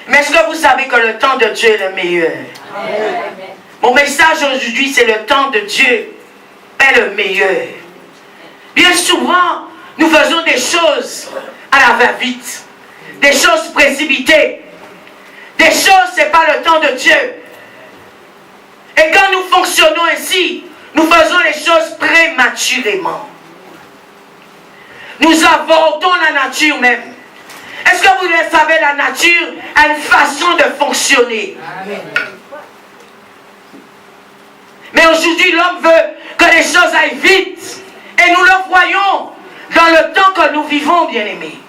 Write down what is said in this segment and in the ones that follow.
Mais est-ce que vous savez que le temps de Dieu est le meilleur? Amen. Mon message aujourd'hui, c'est le temps de Dieu est le meilleur. Bien souvent, nous faisons des choses à la va-vite, des choses précipitées. Des choses, ce n'est pas le temps de Dieu. Et quand nous fonctionnons ainsi, nous faisons les choses prématurément. Nous avortons la nature même. Est-ce que vous le savez, la nature a une façon de fonctionner. Amen. Mais aujourd'hui, l'homme veut que les choses aillent vite. Et nous le voyons dans le temps que nous vivons, bien-aimés.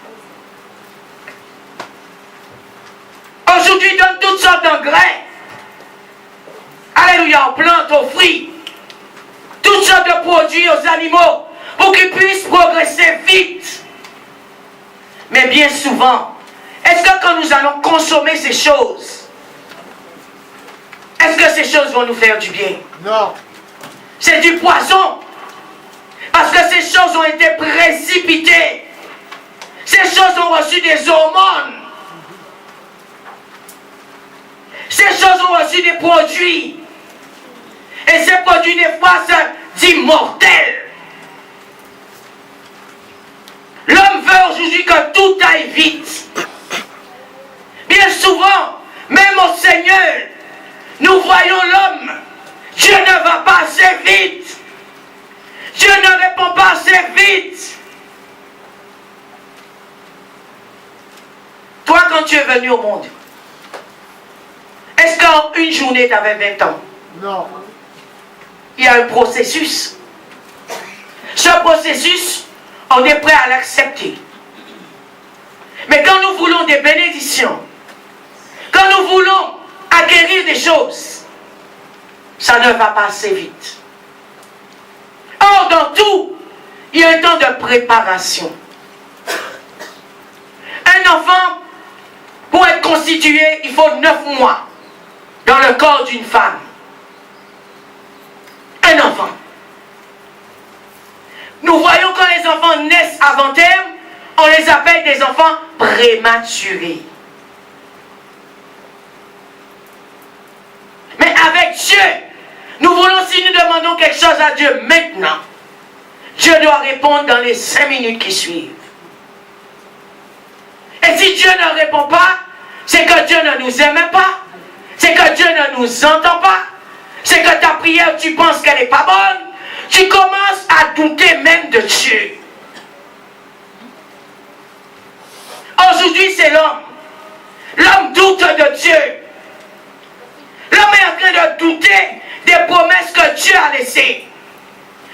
Aujourd'hui, il donne toutes sortes d'engrais. Alléluia, aux plantes, aux fruits. Toutes sortes de produits aux animaux pour qu'ils puissent progresser vite. Mais bien souvent, est-ce que quand nous allons consommer ces choses, est-ce que ces choses vont nous faire du bien? Non. C'est du poison. Parce que ces choses ont été précipitées. Ces choses ont reçu des hormones. Ces choses ont reçu des produits. Et ces produits, des fois, sont dits mortels. L'homme veut aujourd'hui que tout aille vite. Bien souvent, même au Seigneur, nous voyons l'homme. Dieu ne va pas assez vite. Dieu ne répond pas assez vite. Toi, quand tu es venu au monde, est-ce qu'en une journée, tu avais 20 ans? Non. Il y a un processus. Ce processus, on est prêt à l'accepter. Mais quand nous voulons des bénédictions, quand nous voulons acquérir des choses, ça ne va pas assez vite. Or, dans tout, il y a un temps de préparation. Un enfant, pour être constitué, il faut 9 mois dans le corps d'une femme. Un enfant. Nous voyons quand les enfants naissent avant terme, on les appelle des enfants prématurés. Mais avec Dieu, nous voulons, si nous demandons quelque chose à Dieu maintenant, Dieu doit répondre dans les 5 minutes qui suivent. Et si Dieu ne répond pas, c'est que Dieu ne nous aime pas, c'est que Dieu ne nous entend pas, c'est que ta prière, tu penses qu'elle n'est pas bonne, tu commences à douter même de Dieu. Aujourd'hui, c'est l'homme. L'homme doute de Dieu. L'homme est en train de douter des promesses que Dieu a laissées.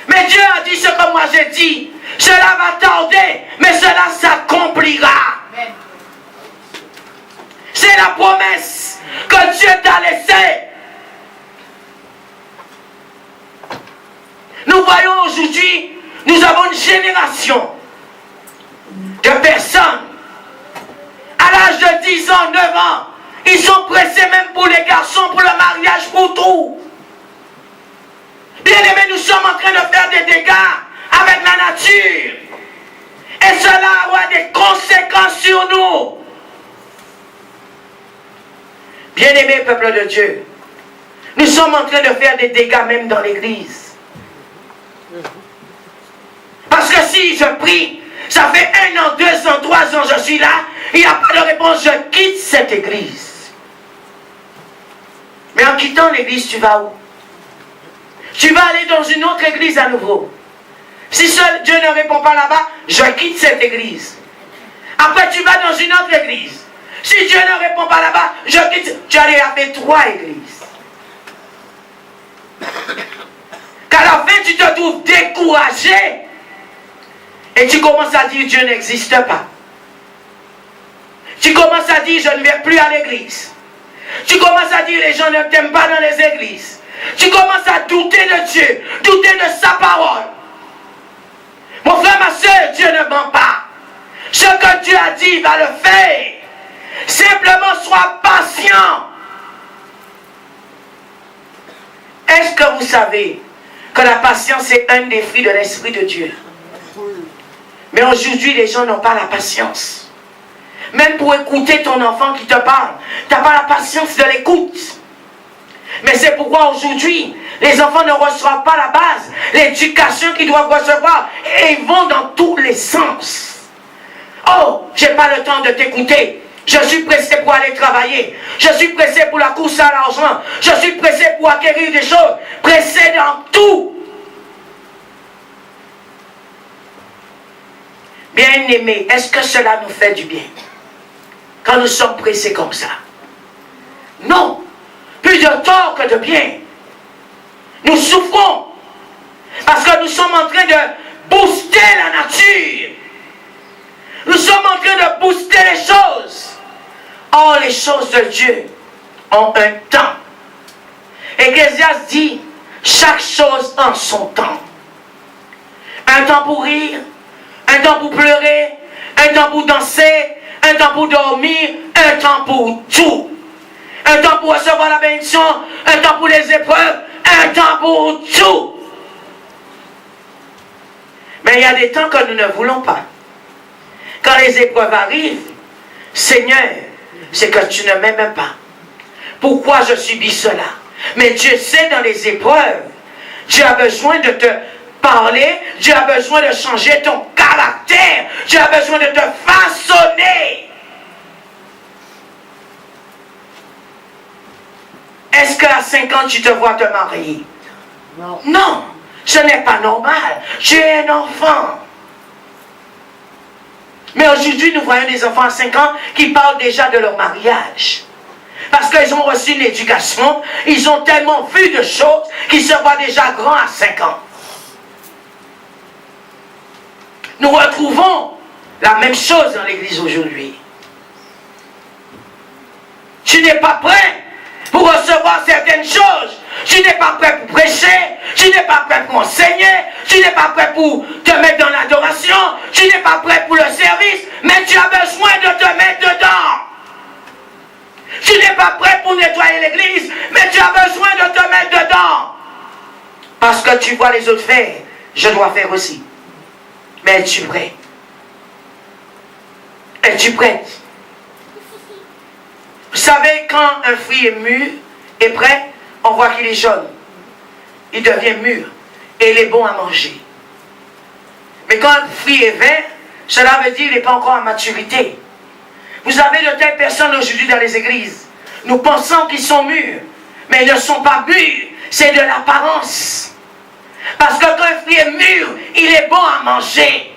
Mais Dieu a dit ce que moi j'ai dit. Cela va tarder, mais cela s'accomplira. C'est la promesse que Dieu t'a laissée. Nous voyons aujourd'hui, nous avons une génération de personnes à l'âge de 10 ans, 9 ans. Ils sont pressés même pour les garçons, pour le mariage, pour tout. Bien aimés, nous sommes en train de faire des dégâts avec la nature. Et cela aura des conséquences sur nous. Bien aimés, peuple de Dieu, nous sommes en train de faire des dégâts même dans l'église. Parce que si je prie, ça fait 1 an, 2 ans, 3 ans, je suis là, il n'y a pas de réponse, je quitte cette église. Mais en quittant l'église, tu vas où? Tu vas aller dans une autre église à nouveau. Si seul Dieu ne répond pas là-bas, je quitte cette église. Après, tu vas dans une autre église. Si Dieu ne répond pas là-bas, je quitte. Tu as déjà fait 3 églises. Qu'à la fin, tu te trouves découragé. Et tu commences à dire Dieu n'existe pas. Tu commences à dire je ne vais plus à l'église. Tu commences à dire les gens ne t'aiment pas dans les églises. Tu commences à douter de Dieu, douter de sa parole. Mon frère, ma soeur, Dieu ne ment pas. Ce que Dieu a dit, il va le faire. Simplement, sois patient. Est-ce que vous savez que la patience est un des fruits de l'Esprit de Dieu? Mais aujourd'hui, les gens n'ont pas la patience. même pour écouter ton enfant qui te parle. Tu n'as pas la patience de l'écoute. Mais c'est pourquoi aujourd'hui, les enfants ne reçoivent pas la base, l'éducation qu'ils doivent recevoir. Et ils vont dans tous les sens. Oh, j'ai pas le temps de t'écouter. Je suis pressé pour aller travailler. Je suis pressé pour la course à l'argent. Je suis pressé pour acquérir des choses. Pressé dans tout. Bien-aimés, est-ce que cela nous fait du bien? Quand nous sommes pressés comme ça? Non. Plus de tort que de bien. Nous souffrons. Parce que nous sommes en train de booster la nature. Nous sommes en train de booster les choses. Or, les choses de Dieu ont un temps. Ecclésiaste dit, chaque chose en son temps. Un temps pour rire, un temps pour pleurer, un temps pour danser, un temps pour dormir, un temps pour tout. Un temps pour recevoir la bénédiction, un temps pour les épreuves, un temps pour tout. Mais il y a des temps que nous ne voulons pas. Quand les épreuves arrivent, Seigneur, c'est que tu ne m'aimes pas. Pourquoi je subis cela? Mais Dieu sait dans les épreuves, Dieu a besoin de te parler, Dieu a besoin de changer ton caractère, Dieu a besoin de te façonner. Est-ce qu'à 5 ans tu te vois te marier? Non. Non, ce n'est pas normal. Tu es un enfant. Mais aujourd'hui, nous voyons des enfants à 5 ans qui parlent déjà de leur mariage. Parce qu'ils ont reçu une éducation, ils ont tellement vu de choses qu'ils se voient déjà grands à 5 ans. Nous retrouvons la même chose dans l'église aujourd'hui. Tu n'es pas prêt pour recevoir certaines choses. Tu n'es pas prêt pour prêcher, tu n'es pas prêt pour enseigner, tu n'es pas prêt pour te mettre dans l'adoration, tu n'es pas prêt pour le service, mais tu as besoin de te mettre dedans. Tu n'es pas prêt pour nettoyer l'église, mais tu as besoin de te mettre dedans. Parce que tu vois les autres faire, je dois faire aussi. Mais es-tu prêt? Es-tu prête? Vous savez, quand un fruit est mûr et prêt, on voit qu'il est jaune. Il devient mûr et il est bon à manger. Mais quand un fruit est vert, cela veut dire qu'il n'est pas encore à maturité. Vous avez de telles personnes aujourd'hui dans les églises. Nous pensons qu'ils sont mûrs, mais ils ne sont pas mûrs. C'est de l'apparence. Parce que quand un fruit est mûr, il est bon à manger.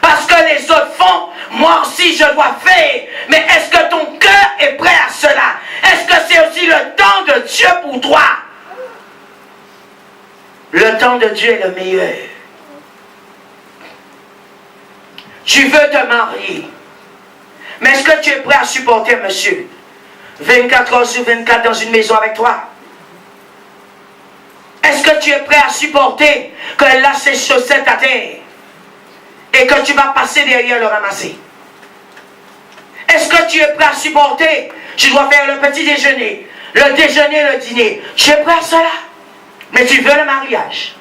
Parce que les autres font, moi aussi je dois faire. Mais est-ce que ton cœur est prêt à cela? Est-ce que c'est aussi le temps de Dieu pour toi? Le temps de Dieu est le meilleur. Tu veux te marier. Mais est-ce que tu es prêt à supporter monsieur 24 heures sur 24 dans une maison avec toi? Est-ce que tu es prêt à supporter qu'elle lâche ses chaussettes à terre et que tu vas passer derrière le ramasser? Est-ce que tu es prêt à supporter? Tu dois faire le petit déjeuner, le déjeuner, le dîner. Tu es prêt à cela? Mais tu veux le mariage.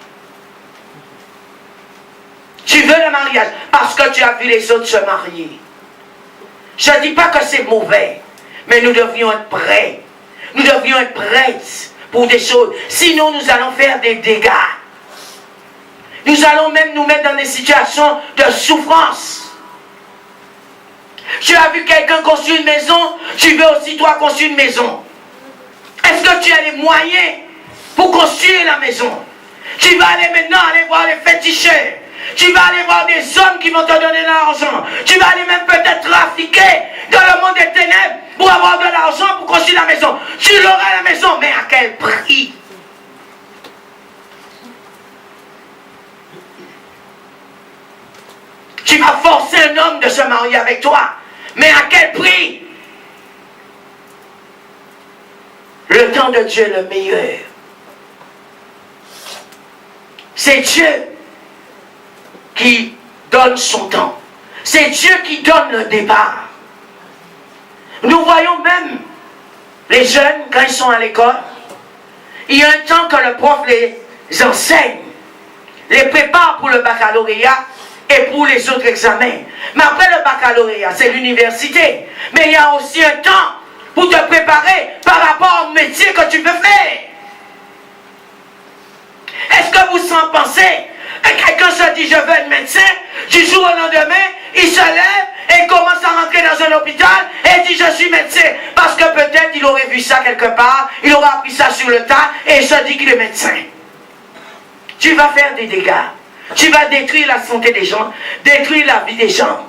Tu veux le mariage parce que tu as vu les autres se marier. Je ne dis pas que c'est mauvais, mais nous devrions être prêts. Nous devrions être prêts pour des choses. Sinon, nous allons faire des dégâts. Nous allons même nous mettre dans des situations de souffrance. Tu as vu quelqu'un construire une maison, tu veux aussi toi construire une maison. Est-ce que tu as les moyens pour construire la maison? Tu vas aller maintenant voir les féticheurs. Tu vas aller voir des hommes qui vont te donner de l'argent. Tu vas aller même peut-être trafiquer dans le monde des ténèbres pour avoir de l'argent pour construire la maison. Tu l'auras la maison, mais à quel prix? Tu vas forcer un homme de se marier avec toi, mais à quel prix? Le temps de Dieu est le meilleur. C'est Dieu qui donne son temps. C'est Dieu qui donne le départ. Nous voyons même les jeunes, quand ils sont à l'école, il y a un temps que le prof les enseigne, les prépare pour le baccalauréat et pour les autres examens. Mais après le baccalauréat, c'est l'université. Mais il y a aussi un temps pour te préparer par rapport au métier que tu veux faire. Est-ce que vous en pensez? Quelqu'un se dit, je veux être médecin, du jour au lendemain, il se lève et commence à rentrer dans un hôpital et dit, je suis médecin. Parce que peut-être il aurait vu ça quelque part, il aurait appris ça sur le tas et il se dit qu'il est médecin. Tu vas faire des dégâts. Tu vas détruire la santé des gens, détruire la vie des gens.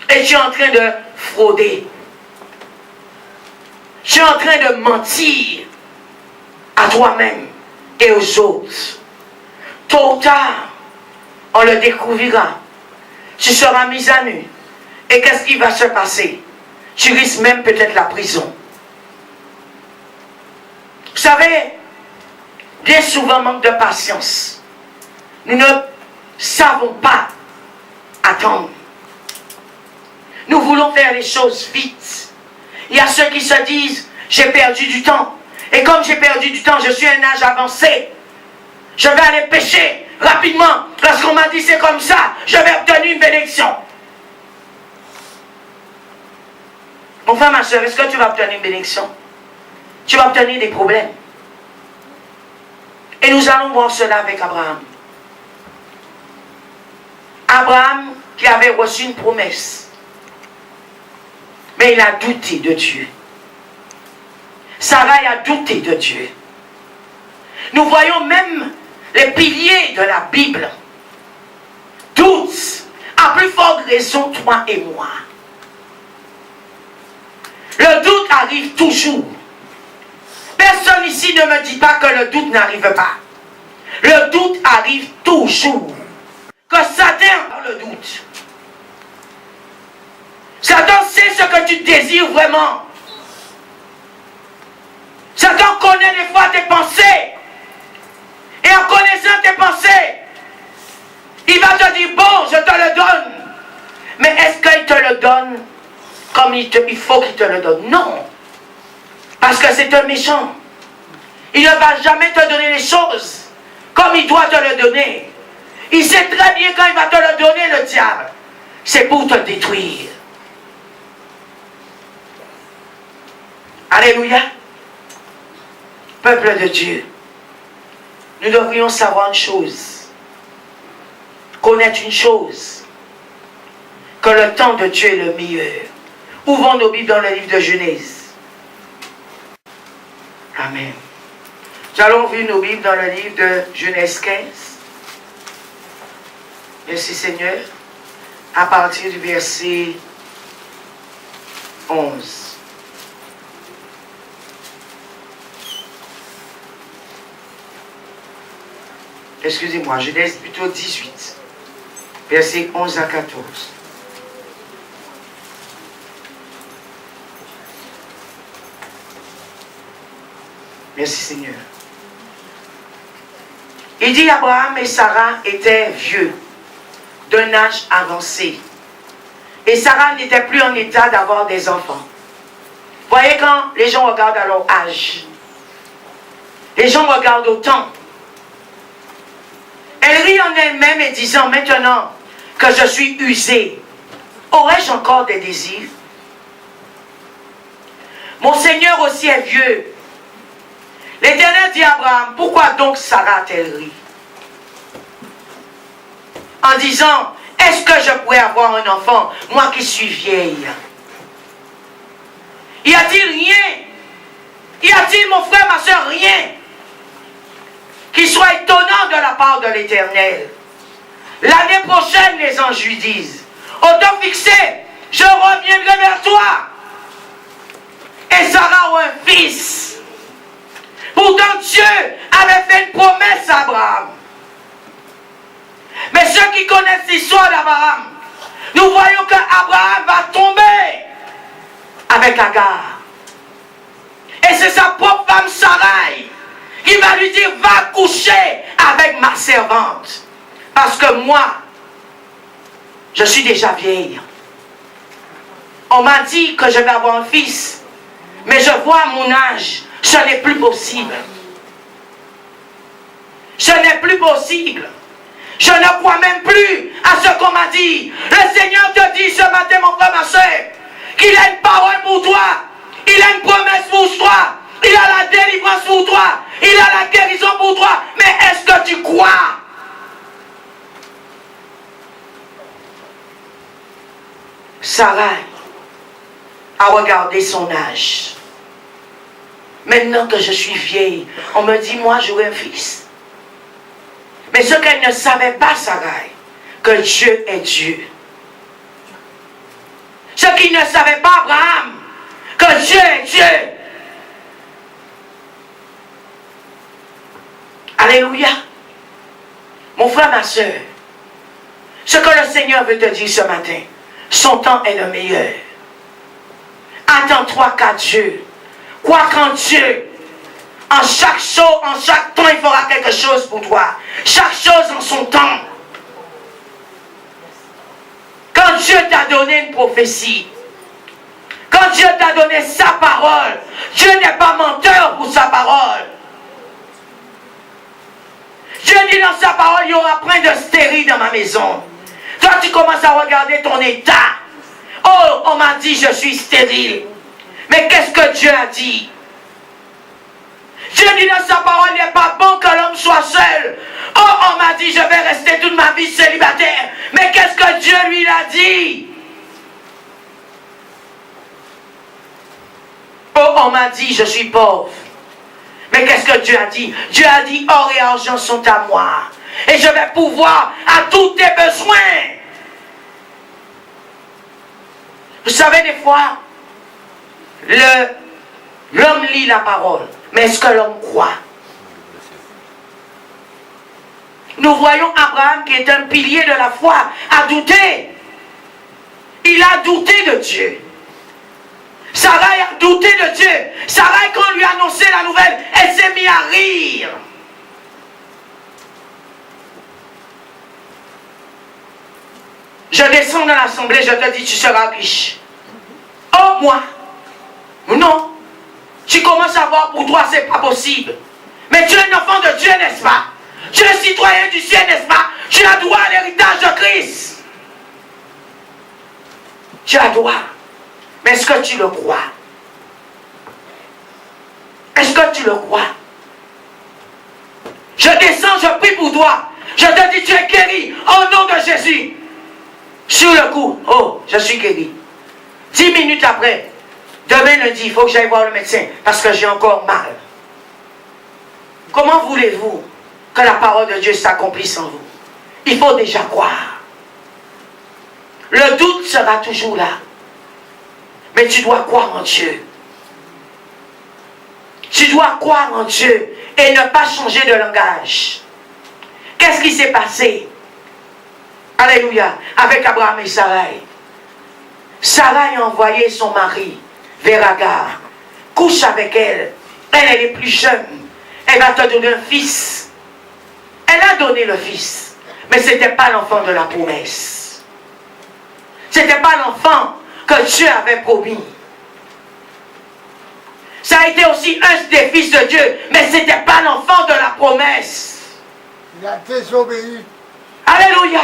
Et tu es en train de frauder. Tu es en train de mentir à toi-même et aux autres. Tôt ou tard, on le découvrira. Tu seras mis à nu. Et qu'est-ce qui va se passer? Tu risques même peut-être la prison. Vous savez, bien souvent, manque de patience. Nous ne savons pas attendre. Nous voulons faire les choses vite. Il y a ceux qui se disent, j'ai perdu du temps. Et comme j'ai perdu du temps, je suis à un âge avancé. Je vais aller pécher rapidement. Lorsqu'on m'a dit c'est comme ça, je vais obtenir une bénédiction. Mon frère, ma soeur, est-ce que tu vas obtenir une bénédiction? Tu vas obtenir des problèmes. Et nous allons voir cela avec Abraham. Abraham qui avait reçu une promesse. Mais il a douté de Dieu. Sarah a douté de Dieu. Nous voyons même les piliers de la Bible. Doute, à plus forte raison, toi et moi. Le doute arrive toujours. Personne ici ne me dit pas que le doute n'arrive pas. Le doute arrive toujours. Que Satan a le doute. Satan sait ce que tu désires vraiment. Satan connaît des fois tes pensées. Et en connaissant tes pensées, il va te dire, bon, je te le donne. Mais est-ce qu'il te le donne comme il faut qu'il te le donne? Non. Parce que c'est un méchant. Il ne va jamais te donner les choses comme il doit te le donner. Il sait très bien quand il va te le donner, le diable. C'est pour te détruire. Alléluia. Peuple de Dieu, nous devrions savoir une chose, connaître une chose, que le temps de Dieu est le meilleur. Ouvrons nos Bibles dans le livre de Genèse. Amen. Nous allons ouvrir nos Bibles dans le livre de Genèse 15. Merci Seigneur. À partir du verset 11. Excusez-moi, Genèse plutôt 18. Versets 11 à 14. Merci Seigneur. Il dit Abraham et Sarah étaient vieux, d'un âge avancé. Et Sarah n'était plus en état d'avoir des enfants. Voyez quand les gens regardent à leur âge. Les gens regardent au temps. Elle rit en elle-même et disant, maintenant que je suis usée, aurais-je encore des désirs? Mon Seigneur aussi est vieux. L'Éternel dit à Abraham, pourquoi donc Sarah a-t-elle ri? En disant, est-ce que je pourrais avoir un enfant, moi qui suis vieille? Y a-t-il rien? Y a-t-il, mon frère, ma soeur, rien qui soit étonnant de la part de l'Éternel? L'année prochaine, les anges lui disent, au temps fixé, je reviendrai vers toi. Et Sarah aura un fils. Pourtant, Dieu avait fait une promesse à Abraham. Mais ceux qui connaissent l'histoire d'Abraham, nous voyons qu'Abraham va tomber avec Agar. Et c'est sa propre femme Sarai qui va lui dire, va coucher avec ma servante. Parce que moi, je suis déjà vieille. On m'a dit que je vais avoir un fils. Mais je vois à mon âge, ce n'est plus possible. Je Ce n'est plus possible. Je ne crois même plus à ce qu'on m'a dit. Le Seigneur te dit ce matin, mon frère, ma soeur, qu'il a une parole pour toi. Il a une promesse pour toi. Il a la délivrance pour toi. Il a la guérison pour toi. Mais est-ce que tu crois? Sarah a regardé son âge. Maintenant que je suis vieille, on me dit, moi, j'aurai un fils. Mais ce qu'elle ne savait pas, Sarah, que Dieu est Dieu. Ce qu'il ne savait pas, Abraham, que Dieu est Dieu. Alléluia. Mon frère, ma soeur, ce que le Seigneur veut te dire ce matin, son temps est le meilleur. Attends-toi qu'à Dieu. Crois qu'en Dieu, en chaque chose, en chaque temps, il fera quelque chose pour toi. Chaque chose en son temps. Quand Dieu t'a donné une prophétie, quand Dieu t'a donné sa parole, Dieu n'est pas menteur pour sa parole. Dieu dit dans sa parole, il y aura plein de stériles dans ma maison. Toi, tu commences à regarder ton état. Oh, on m'a dit, je suis stérile. Mais qu'est-ce que Dieu a dit? Dieu dit dans sa parole, il n'est pas bon que l'homme soit seul. Oh, on m'a dit, je vais rester toute ma vie célibataire. Mais qu'est-ce que Dieu lui a dit? Oh, on m'a dit, je suis pauvre. Mais qu'est-ce que Dieu a dit? Dieu a dit, or et argent sont à moi. Et je vais pouvoir à tous tes besoins. Vous savez, des fois, l'homme lit la parole. Mais est-ce que l'homme croit? Nous voyons Abraham, qui est un pilier de la foi, a douté. Il a douté de Dieu. Sarah a douté de Dieu. Sarah, quand on lui a annoncé la nouvelle, elle s'est mise à rire. Je descends dans l'assemblée, je te dis, tu seras riche. Oh, moi? Non. Tu commences à voir, pour toi, c'est pas possible. Mais tu es un enfant de Dieu, n'est-ce pas? Tu es citoyen du ciel, n'est-ce pas? Tu as droit à l'héritage de Christ. Tu as droit. Mais est-ce que tu le crois? Est-ce que tu le crois? Je descends, je prie pour toi. Je te dis, tu es guéri au nom de Jésus. Sur le coup, oh, je suis guéri. 10 minutes après, demain lundi, il faut que j'aille voir le médecin parce que j'ai encore mal. Comment voulez-vous que la parole de Dieu s'accomplisse en vous? Il faut déjà croire. Le doute sera toujours là. Mais tu dois croire en Dieu. Tu dois croire en Dieu et ne pas changer de langage. Qu'est-ce qui s'est passé? Alléluia. Avec Abraham et Sarah. Sarah a envoyé son mari vers Agar. Couche avec elle. Elle est plus jeune. Elle va te donner un fils. Elle a donné le fils. Mais ce n'était pas l'enfant de la promesse. Ce n'était pas l'enfant que Dieu avait promis. Ça a été aussi un des fils de Dieu. Mais ce n'était pas l'enfant de la promesse. Il a désobéi. Alléluia.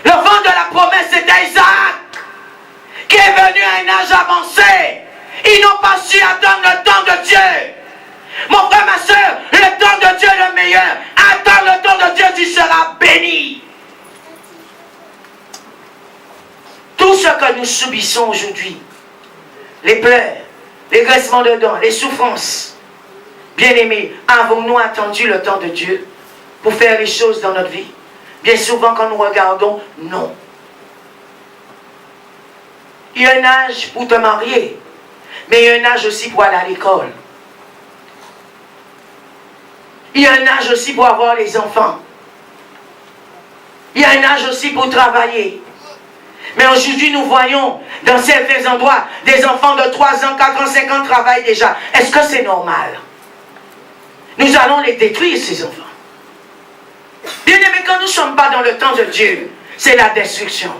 L'enfant de la promesse, c'était Isaac, qui est venu à un âge avancé. Ils n'ont pas su attendre le temps de Dieu. Mon frère, ma soeur, le temps de Dieu est le meilleur. Attends le temps de Dieu, tu seras béni. Tout ce que nous subissons aujourd'hui, les pleurs, les graissements de dents, les souffrances, bien-aimés, avons-nous attendu le temps de Dieu pour faire les choses dans notre vie? Bien souvent, quand nous regardons, non. Il y a un âge pour te marier, mais il y a un âge aussi pour aller à l'école. Il y a un âge aussi pour avoir les enfants. Il y a un âge aussi pour travailler. Mais aujourd'hui, nous voyons dans certains endroits des enfants de 3 ans, 4 ans, 5 ans travaillent déjà. Est-ce que c'est normal? Nous allons les détruire, ces enfants. Bien aimé, quand nous ne sommes pas dans le temps de Dieu, c'est la destruction.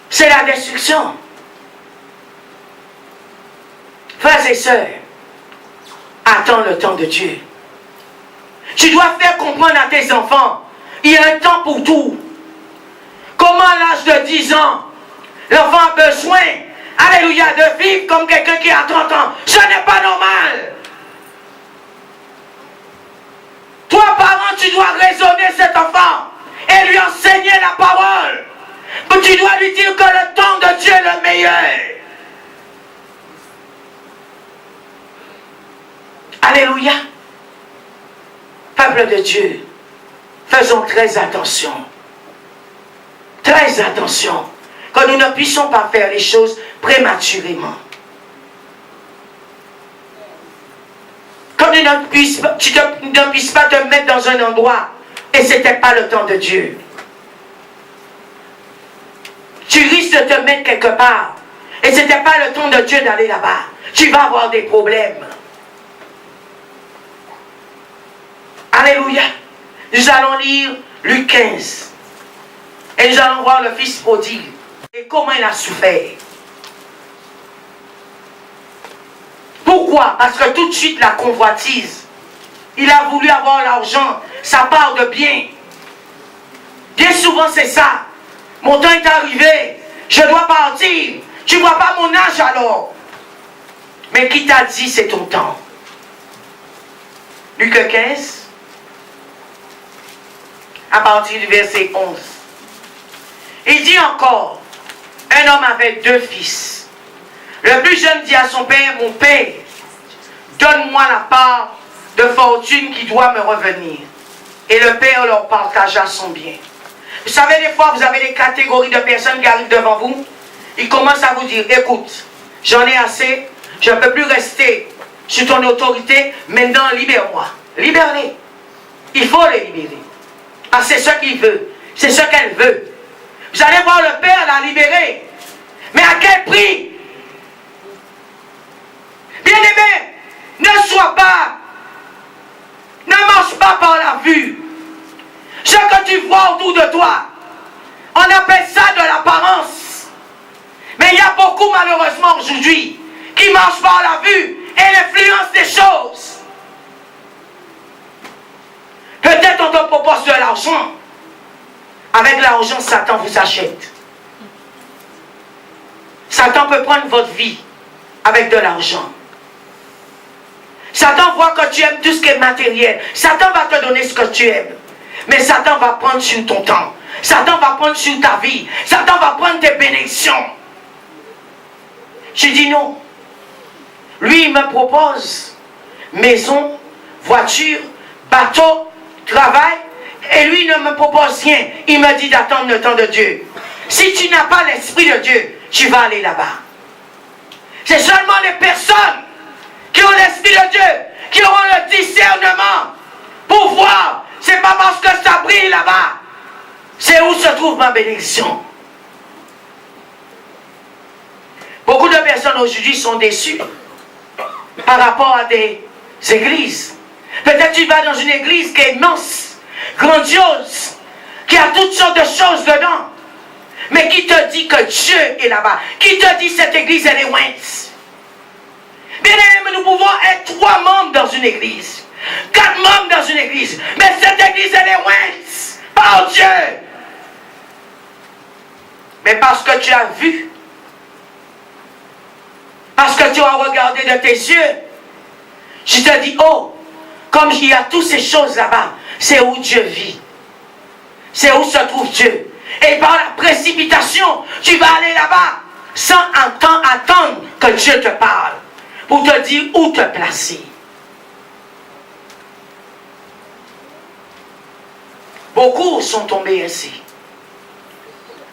C'est la destruction. Frères et sœurs, attends le temps de Dieu. Tu dois faire comprendre à tes enfants, il y a un temps pour tout. Comment à l'âge de 10 ans, l'enfant a besoin, alléluia, de vivre comme quelqu'un qui a 30 ans. Ce n'est pas normal. Toi, parent, tu dois raisonner cet enfant et lui enseigner la parole. Mais tu dois lui dire que le temps de Dieu est le meilleur. Alléluia. Peuple de Dieu, faisons très attention. Très attention. Que nous ne puissions pas faire les choses prématurément. Que tu ne puisses pas te mettre dans un endroit et ce n'était pas le temps de Dieu. Tu risques de te mettre quelque part et ce n'était pas le temps de Dieu d'aller là-bas. Tu vas avoir des problèmes. Alléluia. Nous allons lire Luc 15. Et nous allons voir le fils prodigue. Et comment il a souffert. Pourquoi? Parce que tout de suite la convoitise. Il a voulu avoir l'argent, sa part de bien. Bien souvent c'est ça. Mon temps est arrivé. Je dois partir. Tu ne vois pas mon âge alors. Mais qui t'a dit c'est ton temps? Luc 15. À partir du verset 11. Il dit encore, un homme avait 2 fils. Le plus jeune dit à son père, mon père, donne-moi la part de fortune qui doit me revenir. Et le père leur partagea son bien. Vous savez, des fois, vous avez des catégories de personnes qui arrivent devant vous. Ils commencent à vous dire, écoute, j'en ai assez, je ne peux plus rester sous ton autorité, maintenant libère-moi. Libère-les. Il faut les libérer. Parce que c'est ce qu'il veut. C'est ce qu'elle veut. Vous allez voir le Père la libérer. Mais à quel prix? Bien-aimé, ne marche pas par la vue. Ce que tu vois autour de toi, on appelle ça de l'apparence. Mais il y a beaucoup malheureusement aujourd'hui qui marchent par la vue et l'influence des choses. Peut-être on te propose de l'argent. Avec l'argent, Satan vous achète. Satan peut prendre votre vie avec de l'argent. Satan voit que tu aimes tout ce qui est matériel. Satan va te donner ce que tu aimes. Mais Satan va prendre sur ton temps. Satan va prendre sur ta vie. Satan va prendre tes bénédictions. Je dis non. Lui, il me propose maison, voiture, bateau, travail. Et lui ne me propose rien. Il me dit d'attendre le temps de Dieu. Si tu n'as pas l'Esprit de Dieu, tu vas aller là-bas. C'est seulement les personnes qui ont l'Esprit de Dieu, qui auront le discernement pour voir. C'est pas parce que ça brille là-bas. C'est où se trouve ma bénédiction. Beaucoup de personnes aujourd'hui sont déçues par rapport à des églises. Peut-être tu vas dans une église qui est immense, grandiose, qui a toutes sortes de choses dedans. Mais qui te dit que Dieu est là-bas? Qui te dit cette église elle est ouinte? Bien aimé, nous pouvons être 3 membres dans une église, 4 membres dans une église, mais cette église elle est ouinte par Dieu. Mais parce que tu as vu, parce que tu as regardé de tes yeux, je te dis, oh, comme il y a toutes ces choses là-bas, c'est où Dieu vit. C'est où se trouve Dieu. Et par la précipitation, tu vas aller là-bas sans attendre que Dieu te parle pour te dire où te placer. Beaucoup sont tombés ainsi.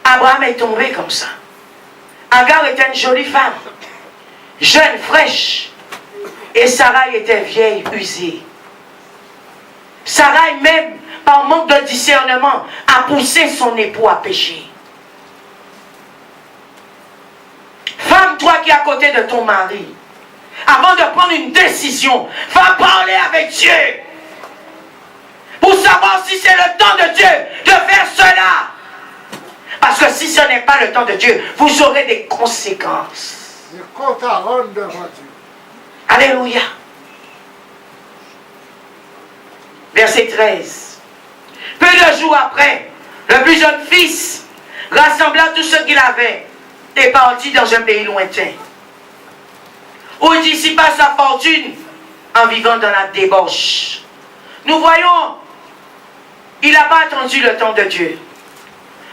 Abraham est tombé comme ça. Agar était une jolie femme, jeune, fraîche. Et Sarai était vieille, usée. Sarai même, par manque de discernement, a poussé son époux à pécher. Femme, toi qui es à côté de ton mari, avant de prendre une décision, va parler avec Dieu. Pour savoir si c'est le temps de Dieu de faire cela. Parce que si ce n'est pas le temps de Dieu, vous aurez des conséquences. Des comptes à rendre devant Dieu. Alléluia. Verset 13. Peu de jours après, le plus jeune fils rassembla tout ce qu'il avait et partit dans un pays lointain, où il dissipa sa fortune en vivant dans la débauche. Nous voyons, il n'a pas attendu le temps de Dieu.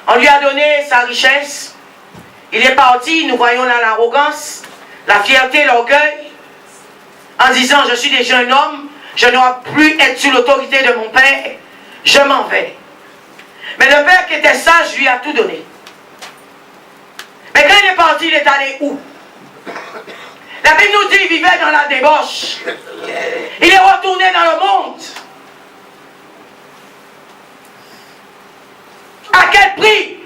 On lui a donné sa richesse. Il est parti, nous voyons là l'arrogance, la fierté, l'orgueil, en disant, je suis déjà un homme, je ne dois plus être sous l'autorité de mon père, je m'en vais. Mais le père qui était sage lui a tout donné. Mais quand il est parti, il est allé où? La Bible nous dit qu'il vivait dans la débauche. Il est retourné dans le monde. À quel prix?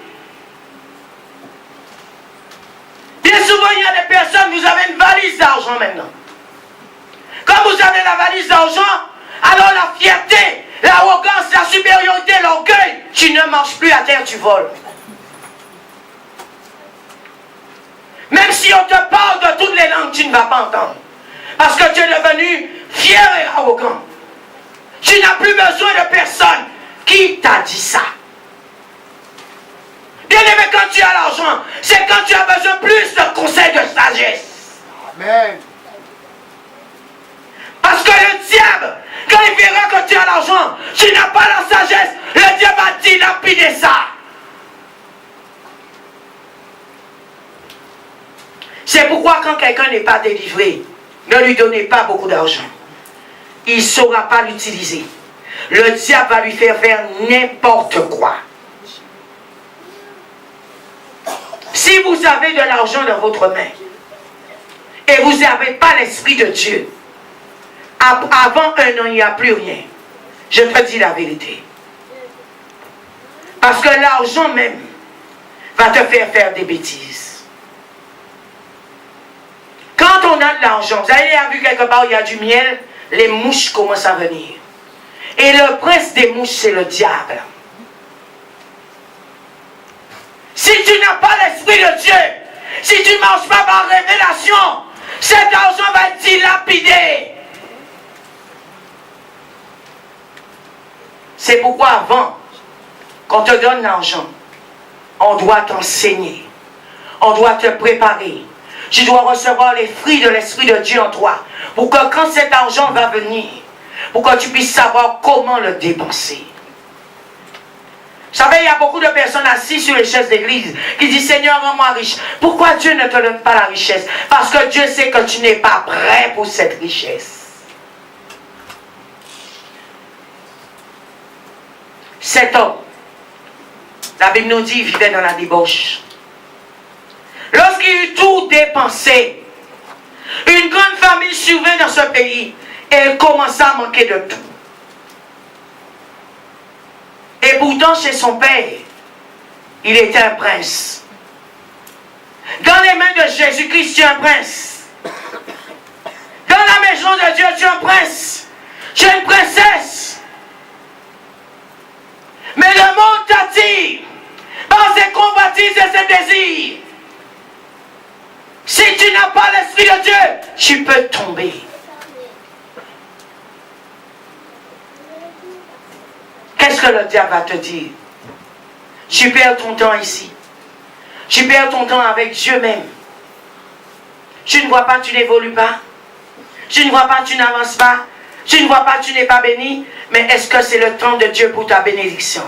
Bien souvent, il y a des personnes, vous avez une valise d'argent maintenant. Quand vous avez la valise d'argent, alors la fierté, l'arrogance, la supériorité, l'orgueil, tu ne marches plus à terre, tu voles. Même si on te parle de toutes les langues, tu ne vas pas entendre. Parce que tu es devenu fier et arrogant. Tu n'as plus besoin de personne. Qui t'a dit ça? Bien aimé, quand tu as l'argent, c'est quand tu as besoin plus de conseils de sagesse. Amen. Parce que le diable, quand il verra que tu as l'argent, tu n'as pas la sagesse, le diable va dilapider ça. C'est pourquoi quand quelqu'un n'est pas délivré, ne lui donnez pas beaucoup d'argent. Il ne saura pas l'utiliser. Le diable va lui faire n'importe quoi. Si vous avez de l'argent dans votre main et vous n'avez pas l'Esprit de Dieu, avant un an, il n'y a plus rien. Je te dis la vérité. Parce que l'argent même va te faire des bêtises. Quand on a de l'argent, vous avez vu quelque part, il y a du miel, les mouches commencent à venir. Et le prince des mouches, c'est le diable. Si tu n'as pas l'Esprit de Dieu, si tu ne marches pas par révélation, cet argent va être dilapidé. C'est pourquoi avant qu'on te donne l'argent, on doit t'enseigner. On doit te préparer. Tu dois recevoir les fruits de l'Esprit de Dieu en toi. Pour que quand cet argent va venir, pour que tu puisses savoir comment le dépenser. Vous savez, il y a beaucoup de personnes assises sur les chaises d'église qui disent, Seigneur, rends-moi riche. Pourquoi Dieu ne te donne pas la richesse? Parce que Dieu sait que tu n'es pas prêt pour cette richesse. Cet homme, la Bible nous dit, il vivait dans la débauche. Lorsqu'il eut tout dépensé, une grande famine survint dans ce pays et il commença à manquer de tout. Et pourtant, chez son père, il était un prince. Dans les mains de Jésus-Christ, tu es un prince. Dans la maison de Dieu, tu es un prince. Tu es une princesse. Mais le monde t'attire par ses convoitises et ses désirs. Si tu n'as pas l'Esprit de Dieu, tu peux tomber. Qu'est-ce que le diable va te dire? Tu perds ton temps ici. Tu perds ton temps avec Dieu même. Tu ne vois pas, tu n'évolues pas. Tu ne vois pas, tu n'avances pas. Tu ne vois pas, tu n'es pas béni. Mais est-ce que c'est le temps de Dieu pour ta bénédiction?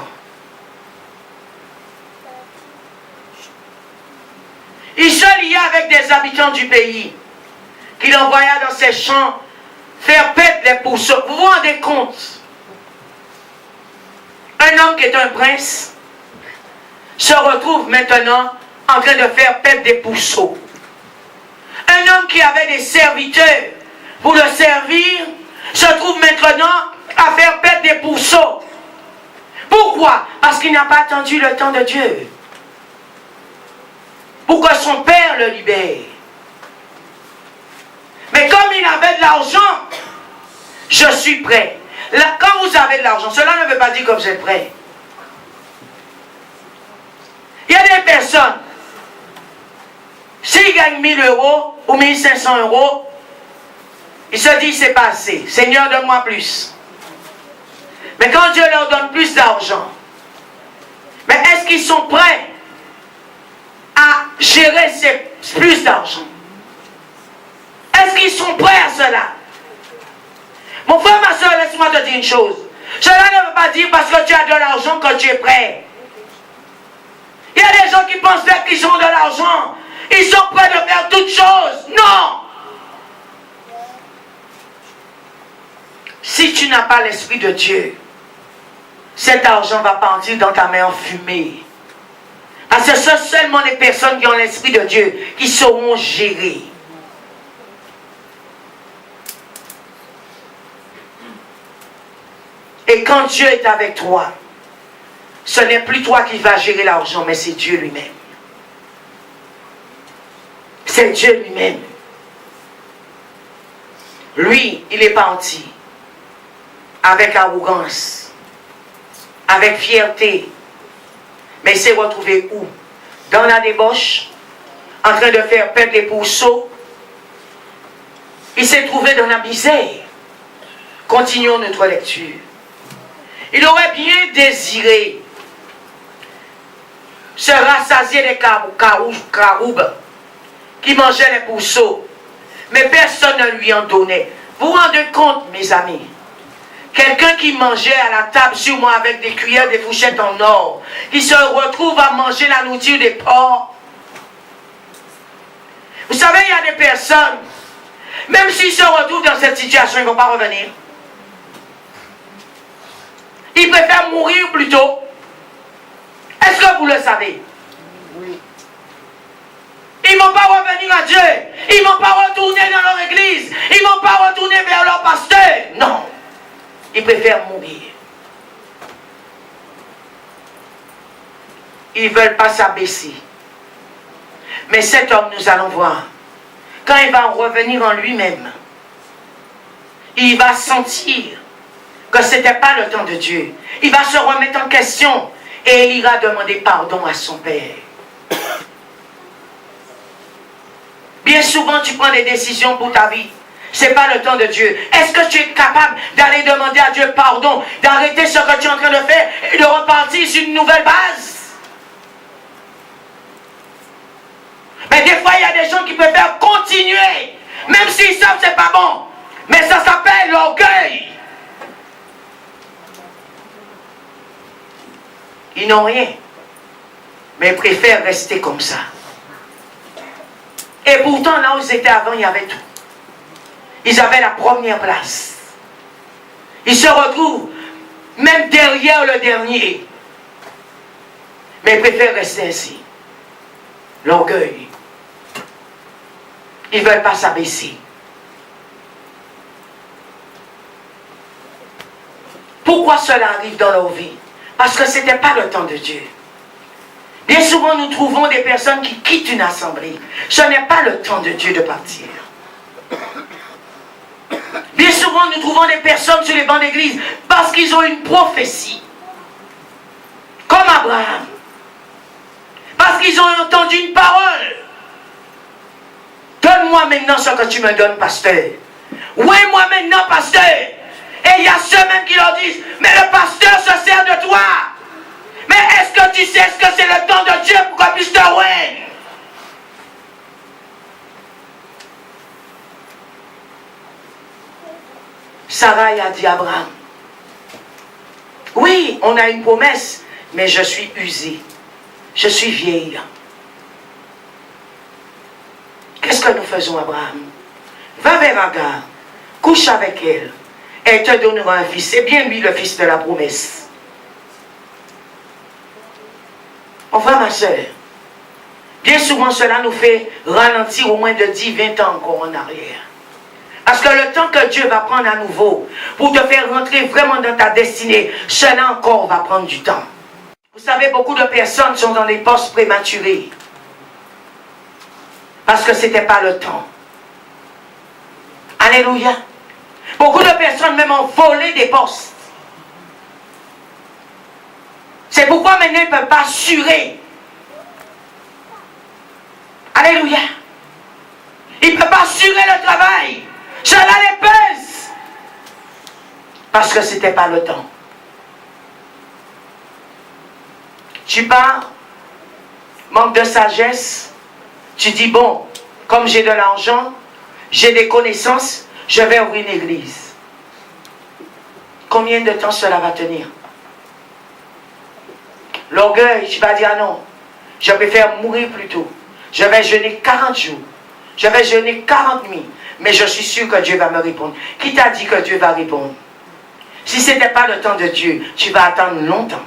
Il se lia avec des habitants du pays qu'il envoya dans ses champs faire paître les pourceaux. Vous vous rendez compte? Un homme qui est un prince se retrouve maintenant en train de faire paître des pourceaux. Un homme qui avait des serviteurs pour le servir se trouve maintenant à faire paître des pourceaux. Pourquoi? Parce qu'il n'a pas attendu le temps de Dieu. Pour que son père le libère. Mais comme il avait de l'argent, je suis prêt. Là, quand vous avez de l'argent, cela ne veut pas dire que vous êtes prêt. Il y a des personnes, s'ils gagnent 1000 euros ou 1500 euros, ils se disent c'est pas assez. Seigneur, donne-moi plus. Mais quand Dieu leur donne plus d'argent, mais est-ce qu'ils sont prêts à gérer plus d'argent? Est-ce qu'ils sont prêts à cela? Mon frère, ma soeur, laisse-moi te dire une chose. Cela ne veut pas dire parce que tu as de l'argent que tu es prêt. Il y a des gens qui pensent qu'ils ont de l'argent. Ils sont prêts de faire toutes choses. Non! Si tu n'as pas l'Esprit de Dieu, cet argent va partir dans ta main en fumée. Parce que ce sont seulement les personnes qui ont l'Esprit de Dieu qui sauront gérer. Et quand Dieu est avec toi, ce n'est plus toi qui vas gérer l'argent, mais c'est Dieu lui-même. C'est Dieu lui-même. Lui, il est parti avec arrogance, avec fierté. Mais il s'est retrouvé où? Dans la débauche, en train de faire perdre les pourceaux. Il s'est trouvé dans la misère. Continuons notre lecture. Il aurait bien désiré se rassasier des caroubes qui mangeaient les pourceaux. Mais personne ne lui en donnait. Vous vous rendez compte, mes amis? Quelqu'un qui mangeait à la table sur moi avec des cuillères, des fourchettes en or, qui se retrouve à manger la nourriture des porcs. Vous savez, il y a des personnes, même s'ils se retrouvent dans cette situation, ils ne vont pas revenir. Ils préfèrent mourir plutôt. Est-ce que vous le savez? Oui. Ils ne vont pas revenir à Dieu. Ils ne vont pas retourner dans leur église. Ils ne vont pas retourner vers leur pasteur. Non. Ils préfèrent mourir. Ils ne veulent pas s'abaisser. Mais cet homme, nous allons voir, quand il va revenir en lui-même, il va sentir que ce n'était pas le temps de Dieu. Il va se remettre en question et il ira demander pardon à son Père. Bien souvent, tu prends des décisions pour ta vie. Ce n'est pas le temps de Dieu. Est-ce que tu es capable d'aller demander à Dieu pardon, d'arrêter ce que tu es en train de faire et de repartir sur une nouvelle base? Mais des fois, il y a des gens qui préfèrent continuer, même s'ils savent que ce n'est pas bon. Mais ça s'appelle l'orgueil. Ils n'ont rien, mais ils préfèrent rester comme ça. Et pourtant, là où ils étaient avant, il y avait tout. Ils avaient la première place. Ils se retrouvent même derrière le dernier. Mais ils préfèrent rester ainsi. L'orgueil. Ils ne veulent pas s'abaisser. Pourquoi cela arrive dans leur vie? Parce que ce n'était pas le temps de Dieu. Bien souvent, nous trouvons des personnes qui quittent une assemblée. Ce n'est pas le temps de Dieu de partir. Bien souvent, nous trouvons des personnes sur les bancs d'église parce qu'ils ont une prophétie. Comme Abraham. Parce qu'ils ont entendu une parole. Donne-moi maintenant ce que tu me donnes, pasteur. Oui, moi maintenant, pasteur. Et il y a ceux même qui leur disent, mais le pasteur se sert de toi. Mais est-ce que tu sais ce que c'est le temps de Dieu pour qu'on puisse te ouvrir? Sarah a dit à Abraham, oui, on a une promesse, mais je suis usée. Je suis vieille. Qu'est-ce que nous faisons, Abraham? Va vers Agar, couche avec elle, et elle te donnera un fils. C'est bien lui le fils de la promesse. Mon frère, ma soeur, bien souvent cela nous fait ralentir au moins de 10-20 ans encore en arrière. Parce que le temps que Dieu va prendre à nouveau pour te faire rentrer vraiment dans ta destinée, cela encore va prendre du temps. Vous savez, beaucoup de personnes sont dans des postes prématurés. Parce que ce n'était pas le temps. Alléluia. Beaucoup de personnes même ont volé des postes. C'est pourquoi maintenant ils ne peuvent pas assurer. Alléluia. Ils ne peuvent pas assurer le travail. Cela les pèse. Parce que ce n'était pas le temps. Tu pars, manque de sagesse, tu dis bon, comme j'ai de l'argent, j'ai des connaissances, je vais ouvrir une église. Combien de temps cela va tenir? L'orgueil, tu vas dire ah non, je préfère mourir plus tôt. Je vais jeûner 40 jours. Je vais jeûner 40 nuits. Mais je suis sûr que Dieu va me répondre. Qui t'a dit que Dieu va répondre? Si ce n'était pas le temps de Dieu, tu vas attendre longtemps.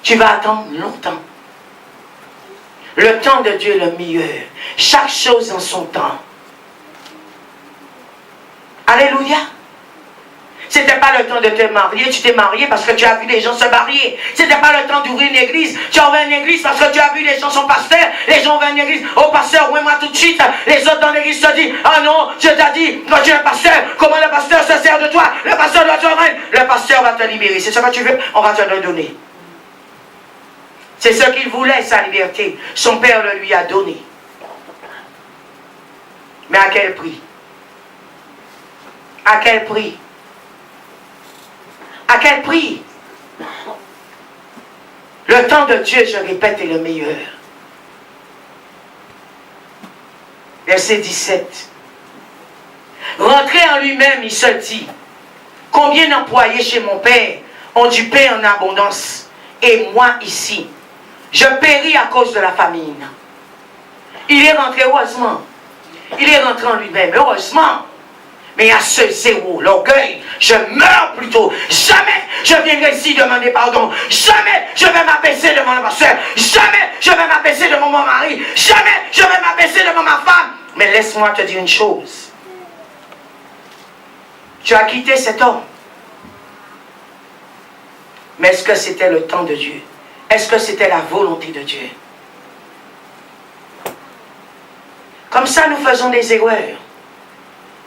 Tu vas attendre longtemps. Le temps de Dieu est le meilleur. Chaque chose en son temps. Alléluia. Ce n'était pas le temps de te marier, tu t'es marié parce que tu as vu les gens se marier. Ce n'était pas le temps d'ouvrir une église. Tu as ouvert une église parce que tu as vu les gens sont pasteurs. Les gens ouvrent une église. Oh pasteur, ouvrez-moi tout de suite. Les autres dans l'église se disent, ah non, Dieu t'a dit, quand tu es un pasteur, comment le pasteur se sert de toi? Le pasteur doit te rendre. Le pasteur va te libérer. C'est ce que tu veux, on va te le donner. C'est ce qu'il voulait, sa liberté. Son père le lui a donné. Mais à quel prix? À quel prix? À quel prix? Le temps de Dieu, je répète, est le meilleur. Verset 17. Rentré en lui-même, il se dit, combien d'employés chez mon père ont du pain en abondance, et moi ici, je péris à cause de la famine. Il est rentré, heureusement. Il est rentré en lui-même, heureusement. Mais à ce zéro, l'orgueil, je meurs plutôt. Jamais je viendrai ici demander pardon. Jamais je vais m'abaisser devant le pasteur. Jamais je vais m'abaisser devant mon mari. Jamais je vais m'abaisser devant ma femme. Mais laisse-moi te dire une chose. Tu as quitté cet homme. Mais est-ce que c'était le temps de Dieu? Est-ce que c'était la volonté de Dieu? Comme ça, nous faisons des erreurs.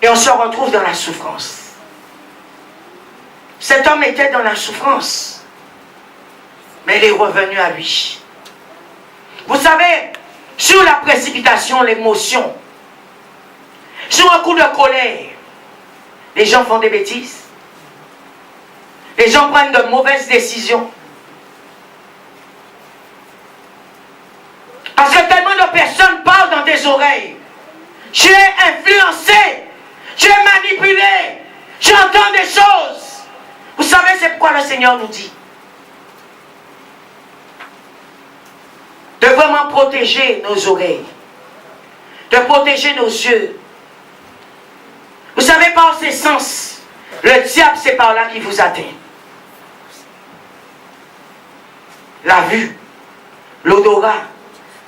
Et on se retrouve dans la souffrance. Cet homme était dans la souffrance. Mais il est revenu à lui. Vous savez, sur la précipitation, l'émotion, sur un coup de colère, les gens font des bêtises. Les gens prennent de mauvaises décisions. Parce que tellement de personnes parlent dans tes oreilles. Tu es influencé. Tu es manipulé. Tu entends des choses. Vous savez, c'est pourquoi le Seigneur nous dit de vraiment protéger nos oreilles, de protéger nos yeux. Vous savez, par ses sens, le diable, c'est par là qu'il vous atteint. La vue, l'odorat,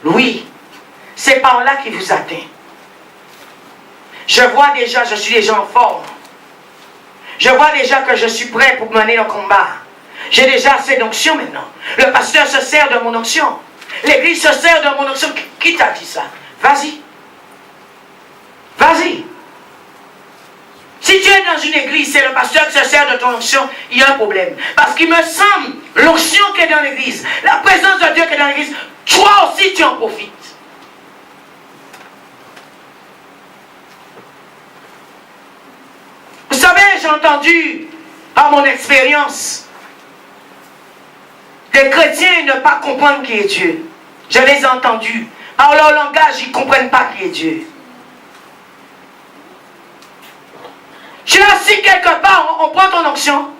l'ouïe, c'est par là qu'il vous atteint. Je vois déjà, je suis déjà en forme. Je vois déjà que je suis prêt pour mener le combat. J'ai déjà assez d'onction maintenant. Le pasteur se sert de mon onction. L'église se sert de mon onction. Qui t'a dit ça? Vas-y. Vas-y. Si tu es dans une église, c'est le pasteur qui se sert de ton onction, il y a un problème. Parce qu'il me semble, l'onction qui est dans l'église, la présence de Dieu qui est dans l'église, toi aussi tu en profites. Vous savez, j'ai entendu, par mon expérience, des chrétiens ne pas comprendre qui est Dieu. Je les ai entendus. Par leur langage, ils ne comprennent pas qui est Dieu. Tu es assis quelque part, on prend ton onction.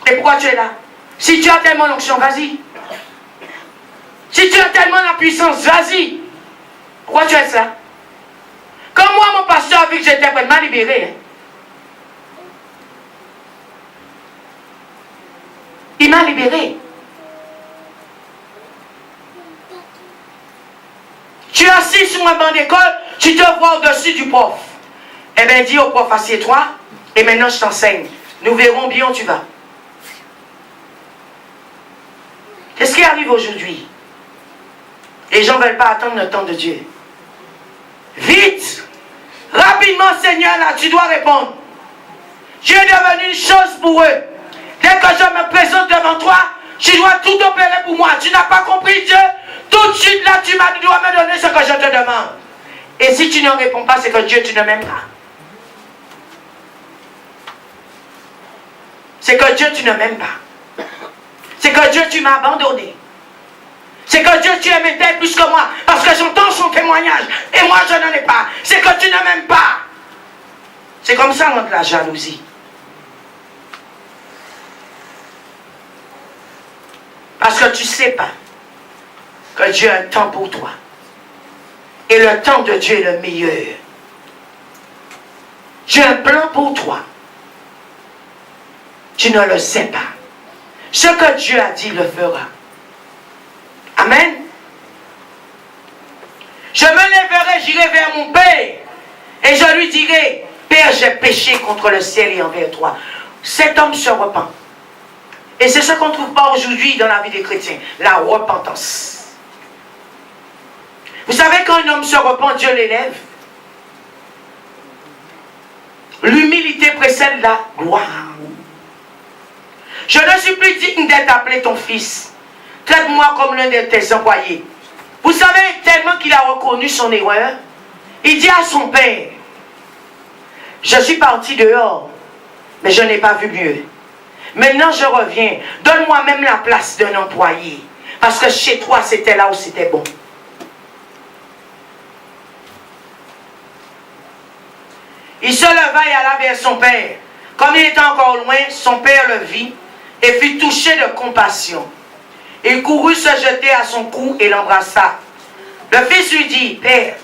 Et pourquoi tu es là? Si tu as tellement l'onction, vas-y. Si tu as tellement la puissance, vas-y. Pourquoi tu es là? Comme moi, mon pasteur a vu que j'étais prêt, m'a libéré. Il m'a libéré. Tu es assis sur un banc d'école, tu te vois au-dessus du prof. Eh bien, dis au prof, assieds-toi, et maintenant je t'enseigne. Nous verrons bien où tu vas. Qu'est-ce qui arrive aujourd'hui? Les gens ne veulent pas attendre le temps de Dieu. Vite! Rapidement, Seigneur, là, tu dois répondre. Dieu est devenu une chose pour eux. Dès que je me présente devant toi, tu dois tout opérer pour moi. Tu n'as pas compris Dieu? Tout de suite, là, tu dois me donner ce que je te demande. Et si tu ne réponds pas, c'est que Dieu, tu ne m'aimes pas. c'est que Dieu, tu ne m'aimes pas. C'est que Dieu, tu m'as abandonné. C'est que Dieu, tu aimes tel plus que moi, parce que j'entends son témoignage, et moi, je n'en ai pas. C'est que tu ne m'aimes pas. C'est comme ça entre la jalousie. Parce que tu ne sais pas que Dieu a un temps pour toi. Et le temps de Dieu est le meilleur. J'ai un plan pour toi. Tu ne le sais pas. Ce que Dieu a dit, il le fera. Amen. Je me lèverai, j'irai vers mon Père. Et je lui dirai, Père, j'ai péché contre le ciel et envers toi. Cet homme se repent. Et c'est ce qu'on ne trouve pas aujourd'hui dans la vie des chrétiens. La repentance. Vous savez, quand un homme se repent, Dieu l'élève. L'humilité précède la gloire. Je ne suis plus digne d'être appelé ton fils. Traite-moi comme l'un de tes employés. Vous savez, tellement qu'il a reconnu son erreur, il dit à son père, je suis parti dehors, mais je n'ai pas vu mieux. Maintenant je reviens, donne-moi même la place d'un employé, parce que chez toi c'était là où c'était bon. Il se leva et alla vers son père. Comme il était encore loin, son père le vit et fut touché de compassion. Il courut se jeter à son cou et l'embrassa. Le fils lui dit, Père,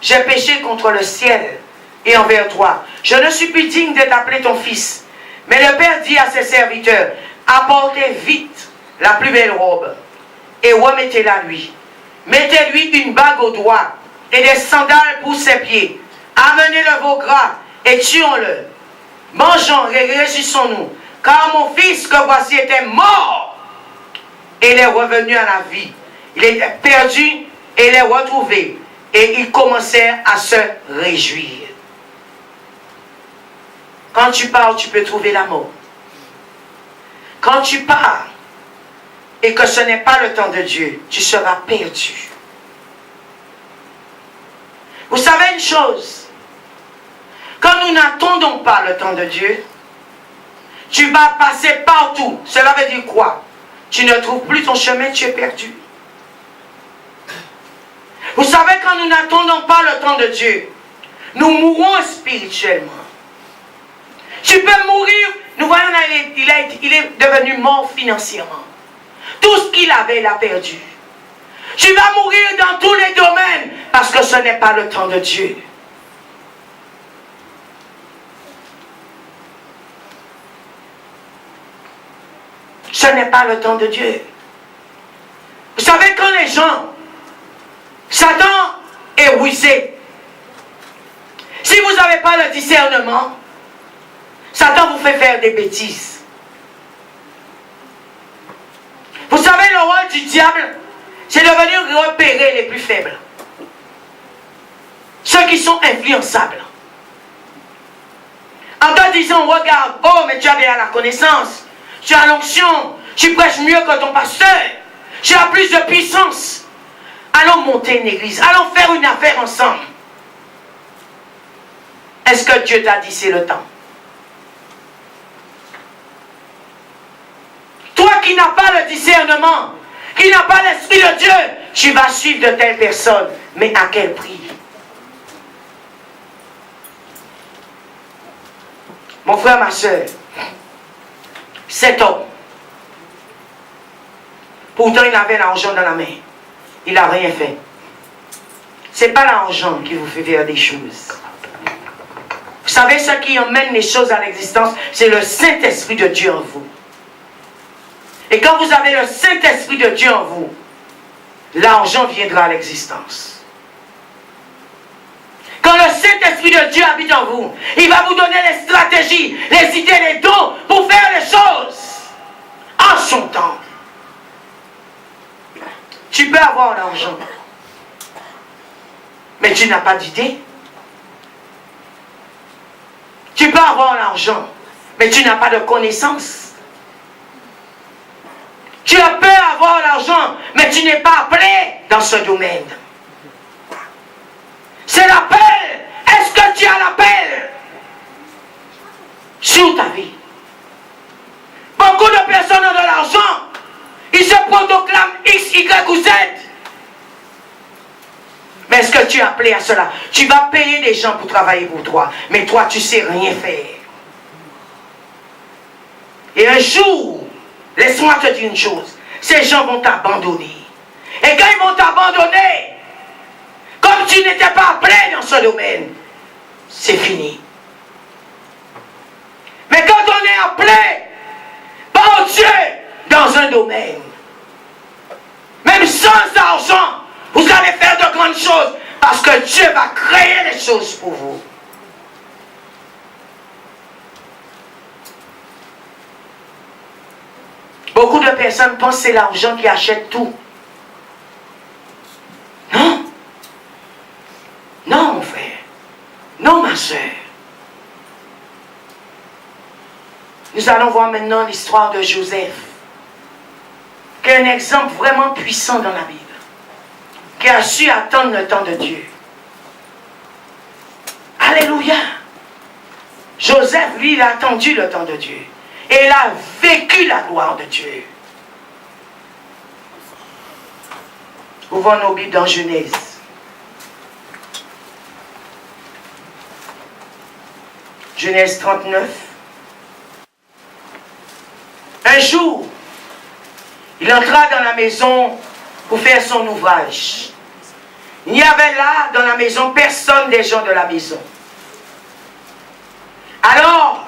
j'ai péché contre le ciel et envers toi. Je ne suis plus digne d'être appelé ton fils. Mais le père dit à ses serviteurs, apportez vite la plus belle robe et remettez-la lui. Mettez-lui une bague au doigt et des sandales pour ses pieds. Amenez le veau gras et tuons-le. Mangeons et réjouissons-nous, car mon fils que voici était mort et il est revenu à la vie. Il était perdu et il est retrouvé. Et ils commencèrent à se réjouir. Quand tu pars, tu peux trouver la mort. Quand tu pars et que ce n'est pas le temps de Dieu, tu seras perdu. Vous savez une chose, quand nous n'attendons pas le temps de Dieu, tu vas passer partout. Cela veut dire quoi? Tu ne trouves plus ton chemin, tu es perdu. Vous savez, quand nous n'attendons pas le temps de Dieu, nous mourons spirituellement. Tu peux mourir, nous voyons, il est devenu mort financièrement. Tout ce qu'il avait, il a perdu. Tu vas mourir dans tous les domaines, parce que ce n'est pas le temps de Dieu. Ce n'est pas le temps de Dieu. Vous savez, quand les gens, Satan est rusé. Si vous n'avez pas le discernement, Satan vous fait faire des bêtises. Vous savez, le rôle du diable, c'est de venir repérer les plus faibles. Ceux qui sont influençables. En te disant, regarde, oh, mais tu as bien la connaissance. Tu as l'onction, tu prêches mieux que ton pasteur, tu as plus de puissance. Allons monter une église, allons faire une affaire ensemble. Est-ce que Dieu t'a dit c'est le temps? Toi qui n'as pas le discernement, qui n'as pas l'esprit de Dieu, tu vas suivre de telles personnes, mais à quel prix? Mon frère, ma soeur, cet homme, pourtant il avait l'argent dans la main, il n'a rien fait. Ce n'est pas l'argent qui vous fait faire des choses. Vous savez, ce qui emmène les choses à l'existence, c'est le Saint-Esprit de Dieu en vous. Et quand vous avez le Saint-Esprit de Dieu en vous, l'argent viendra à l'existence. Quand le Saint-Esprit de Dieu habite en vous, il va vous donner les stratégies, les idées, les dons pour faire les choses en son temps. Tu peux avoir l'argent, mais tu n'as pas d'idée. Tu peux avoir l'argent, mais tu n'as pas de connaissances. Tu peux avoir l'argent, mais tu n'es pas appelé dans ce domaine. C'est l'appel. Est-ce que tu as l'appel sur ta vie? Y ou Z. Mais est-ce que tu es appelé à cela? Tu vas payer des gens pour travailler pour toi, mais toi, tu ne sais rien faire. Et un jour, laisse-moi te dire une chose, ces gens vont t'abandonner. Et quand ils vont t'abandonner, comme tu n'étais pas appelé dans ce domaine, c'est fini. Mais quand on est appelé par Dieu dans un domaine, même sans argent, vous allez faire de grandes choses parce que Dieu va créer les choses pour vous. Beaucoup de personnes pensent que c'est l'argent qui achète tout. Non. Non, mon frère. Non, ma soeur. Nous allons voir maintenant l'histoire de Joseph, qui est un exemple vraiment puissant dans la Bible, qui a su attendre le temps de Dieu. Alléluia. Joseph, lui, il a attendu le temps de Dieu. Et il a vécu la gloire de Dieu. Ouvrons nos Bibles dans Genèse. Genèse 39. Un jour, il entra dans la maison pour faire son ouvrage. Il n'y avait là dans la maison personne des gens de la maison. Alors,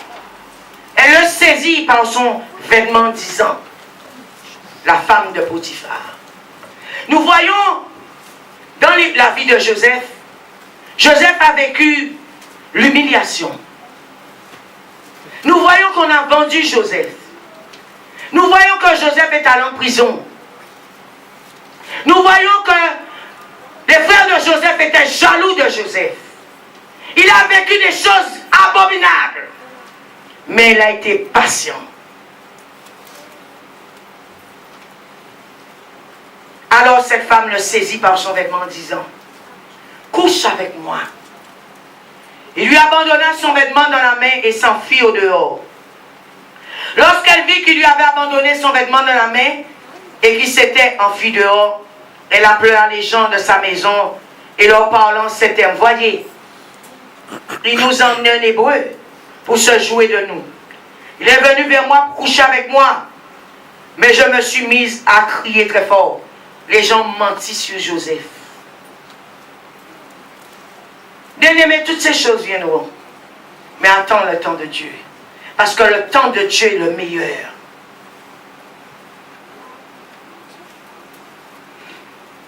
elle le saisit par son vêtement disant, la femme de Potiphar. Nous voyons dans la vie de Joseph, Joseph a vécu l'humiliation. Nous voyons qu'on a vendu Joseph. Nous voyons que Joseph est allé en prison. Nous voyons que les frères de Joseph étaient jaloux de Joseph. Il a vécu des choses abominables. Mais il a été patient. Alors cette femme le saisit par son vêtement en disant, couche avec moi. Il lui abandonna son vêtement dans la main et s'enfuit au dehors. Lorsqu'elle vit qu'il lui avait abandonné son vêtement dans la main et qu'il s'était enfui dehors, elle appela les gens de sa maison et leur parlant ces termes. Voyez, il nous a emmené un hébreu pour se jouer de nous. Il est venu vers moi pour coucher avec moi. Mais je me suis mise à crier très fort. Les gens mentent sur Joseph. Bien-aimé, toutes ces choses viendront. Mais attends le temps de Dieu. Parce que le temps de Dieu est le meilleur.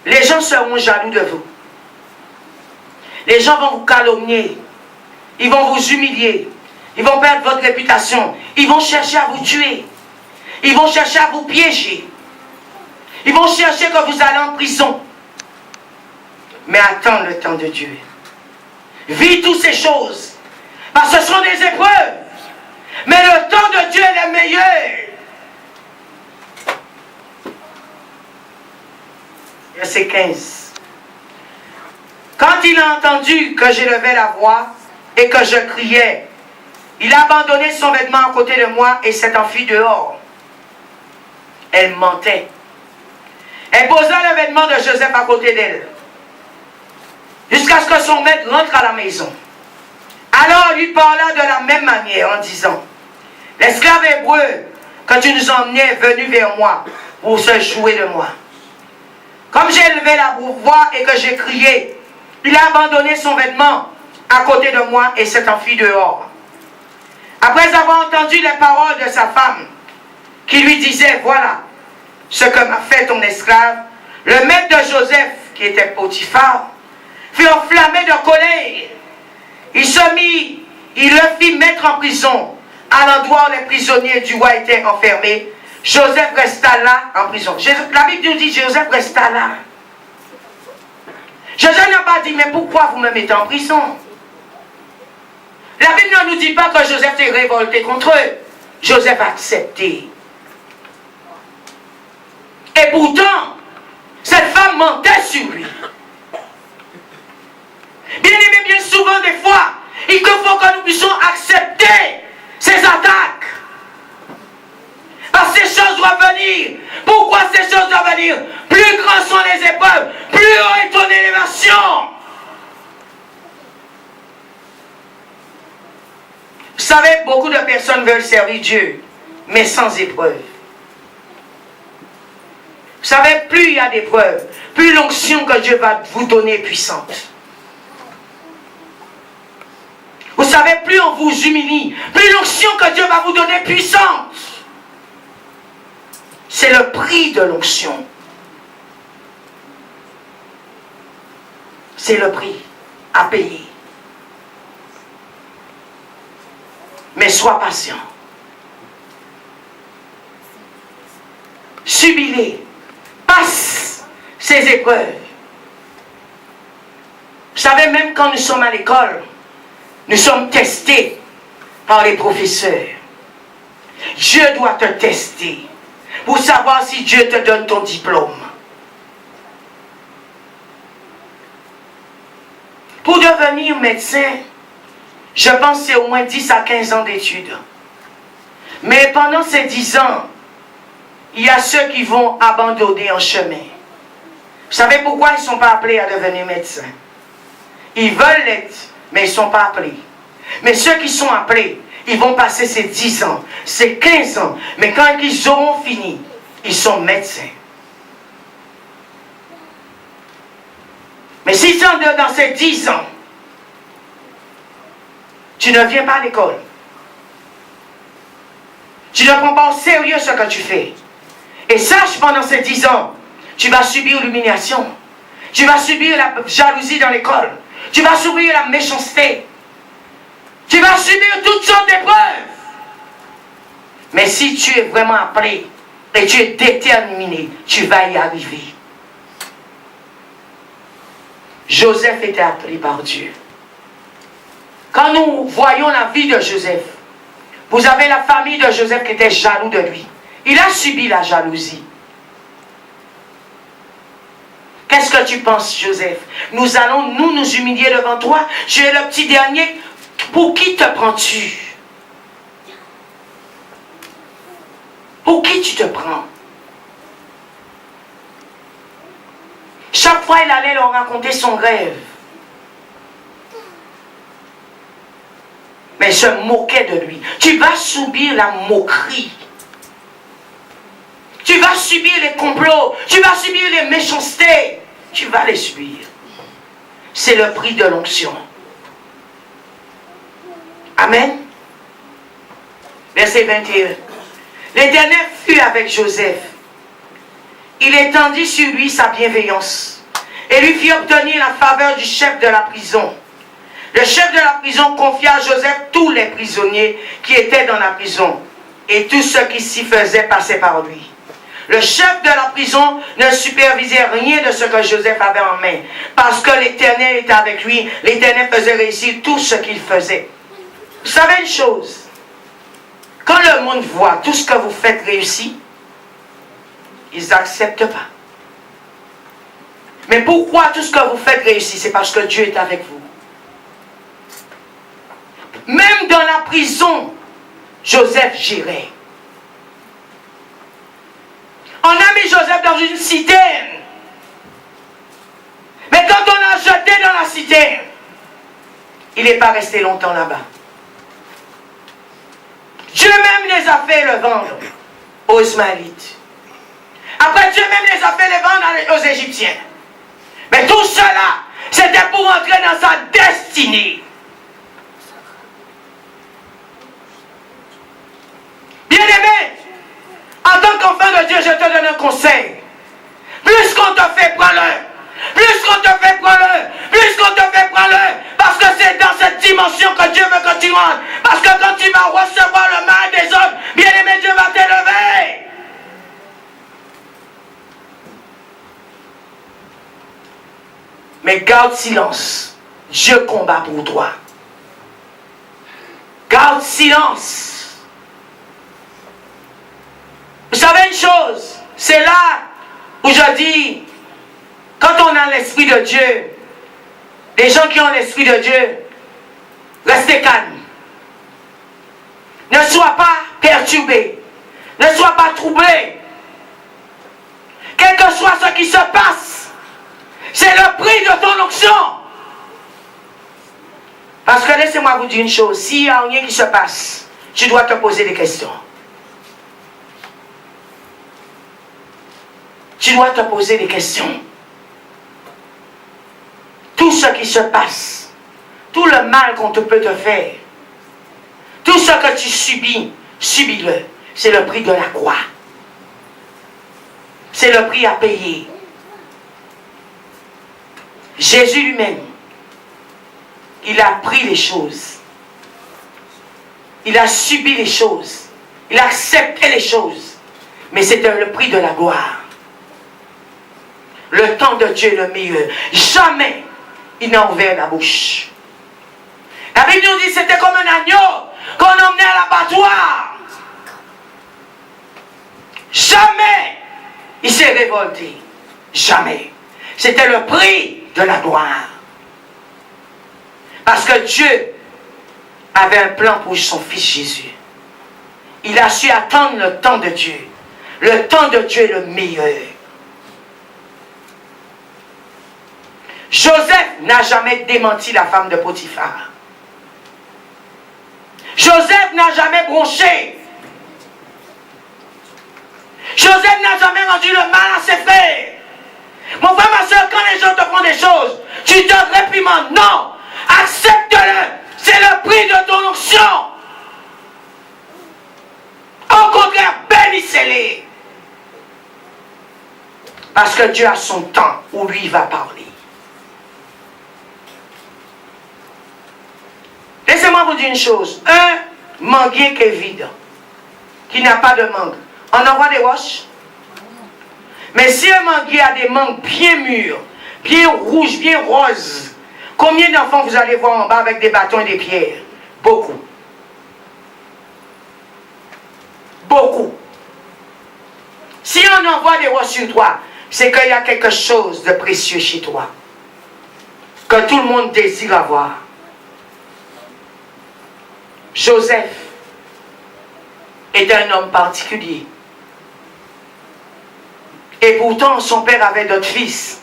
Les gens seront jaloux de vous. Les gens vont vous calomnier. Ils vont vous humilier. Ils vont perdre votre réputation. Ils vont chercher à vous tuer. Ils vont chercher à vous piéger. Ils vont chercher que vous allez en prison. Mais attends le temps de Dieu. Vis toutes ces choses. Parce que ce sont des épreuves. Mais le temps de Dieu est le meilleur. Verset 15. Quand il a entendu que j'élevais la voix et que je criais, il a abandonné son vêtement à côté de moi et s'est enfui dehors. Elle mentait. Elle posa le vêtement de Joseph à côté d'elle, jusqu'à ce que son maître rentre à la maison. Alors il lui parla de la même manière en disant, l'esclave hébreu que tu nous emmenais est venu vers moi pour se jouer de moi. Comme j'ai élevé la voix et que j'ai crié, il a abandonné son vêtement à côté de moi et s'est enfui dehors. Après avoir entendu les paroles de sa femme, qui lui disait, voilà ce que m'a fait ton esclave, le maître de Joseph, qui était Potiphar, fut enflammé de colère. Il le fit mettre en prison, à l'endroit où les prisonniers du roi étaient enfermés. Joseph resta là en prison. La Bible nous dit, Joseph resta là. Joseph n'a pas dit, mais pourquoi vous me mettez en prison? La Bible ne nous dit pas que Joseph s'est révolté contre eux. Joseph a accepté. Et pourtant, cette femme mentait sur lui. Bien aimé, bien souvent, des fois, il faut que nous puissions accepter ces attaques. Parce que ces choses doivent venir. Pourquoi ces choses doivent venir? Plus grands sont les épreuves, plus haut est ton élévation. Vous savez, beaucoup de personnes veulent servir Dieu, mais sans épreuve. Vous savez, plus il y a d'épreuves, plus l'onction que Dieu va vous donner est puissante. Vous savez, plus on vous humilie, plus l'onction que Dieu va vous donner est puissante. C'est le prix de l'onction. C'est le prix à payer. Mais sois patient. Subis-les. Passe ces épreuves. Vous savez, même quand nous sommes à l'école, nous sommes testés par les professeurs. Dieu doit te tester pour savoir si Dieu te donne ton diplôme. Pour devenir médecin, je pense que c'est au moins 10 à 15 ans d'études. Mais pendant ces 10 ans, il y a ceux qui vont abandonner en chemin. Vous savez pourquoi ils ne sont pas appelés à devenir médecins? Ils veulent l'être, mais ils ne sont pas appelés. Mais ceux qui sont appelés, ils vont passer ces 10 ans, ces 15 ans. Mais quand ils auront fini, ils sont médecins. Mais si dans ces 10 ans, tu ne viens pas à l'école, tu ne prends pas au sérieux ce que tu fais, et sache pendant ces 10 ans, tu vas subir l'humiliation, tu vas subir la jalousie dans l'école, tu vas subir la méchanceté, tu vas subir toutes sortes d'épreuves. Mais si tu es vraiment appelé et tu es déterminé, tu vas y arriver. Joseph était appelé par Dieu. Quand nous voyons la vie de Joseph, vous avez la famille de Joseph qui était jaloux de lui. Il a subi la jalousie. Qu'est-ce que tu penses, Joseph? Nous allons nous humilier devant toi. Tu es le petit dernier. Pour qui te prends-tu? Pour qui tu te prends? Chaque fois, il allait leur raconter son rêve. Mais il se moquait de lui. Tu vas subir la moquerie. Tu vas subir les complots. Tu vas subir les méchancetés. Tu vas les subir. C'est le prix de l'onction. Amen. Verset 21. L'Éternel fut avec Joseph. Il étendit sur lui sa bienveillance et lui fit obtenir la faveur du chef de la prison. Le chef de la prison confia à Joseph tous les prisonniers qui étaient dans la prison, et tout ce qui s'y faisait passait par lui. Le chef de la prison ne supervisait rien de ce que Joseph avait en main, parce que l'Éternel était avec lui. L'Éternel faisait réussir tout ce qu'il faisait. Vous savez une chose, quand le monde voit tout ce que vous faites réussir, ils n'acceptent pas. Mais pourquoi tout ce que vous faites réussir? C'est parce que Dieu est avec vous. Même dans la prison, Joseph gérait. On a mis Joseph dans une citerne. Mais quand on a jeté dans la citerne, il n'est pas resté longtemps là-bas. Dieu même les a fait le vendre aux Ismaélites. Après, Dieu même les a fait les vendre aux Égyptiens. Mais tout cela, c'était pour entrer dans sa destinée. Bien-aimé, en tant qu'enfant de Dieu, je te donne un conseil. Plus qu'on te fait, prends-le. Plus qu'on te fait, prends-le. Plus qu'on te fait, prends-le. Parce que c'est dans cette dimension que Dieu veut que tu rentres. Parce que quand tu vas recevoir le mal des autres, bien-aimé, Dieu va t'élever. Mais garde silence. Dieu combat pour toi. Garde silence. Vous savez une chose, c'est là où je dis, quand on a l'Esprit de Dieu, les gens qui ont l'Esprit de Dieu, restez calmes. Ne sois pas perturbé. Ne sois pas troublé. Quel que soit ce qui se passe, c'est le prix de ton onction. Parce que laissez-moi vous dire une chose, s'il n'y a rien qui se passe, tu dois te poser des questions. Tu dois te poser des questions. Tout ce qui se passe, tout le mal qu'on peut te faire, tout ce que tu subis, subis-le. C'est le prix de la croix. C'est le prix à payer. Jésus lui-même, il a pris les choses. Il a subi les choses. Il a accepté les choses. Mais c'était le prix de la gloire. Le temps de Dieu est le meilleur. Jamais il n'a ouvert la bouche. La Bible nous dit que c'était comme un agneau qu'on emmenait à l'abattoir. Jamais il s'est révolté. Jamais. C'était le prix de la gloire. Parce que Dieu avait un plan pour son fils Jésus. Il a su attendre le temps de Dieu. Le temps de Dieu est le meilleur. Joseph n'a jamais démenti la femme de Potiphar. Joseph n'a jamais bronché. Joseph n'a jamais rendu le mal à ses frères. Mon frère, ma soeur, quand les gens te font des choses, tu te réprimandes. Non, accepte-le. C'est le prix de ton onction. Au contraire, bénissez-les. Parce que Dieu a son temps où lui va parler. Laissez-moi vous dire une chose. Un manguier qui est vide, qui n'a pas de mangue, on envoie des roches. Mais si un manguier a des mangues bien mûres, bien rouges, bien roses, combien d'enfants vous allez voir en bas avec des bâtons et des pierres? Beaucoup. Beaucoup. Si on envoie des roches sur toi, c'est qu'il y a quelque chose de précieux chez toi, que tout le monde désire avoir. Joseph était un homme particulier. Et pourtant, son père avait d'autres fils.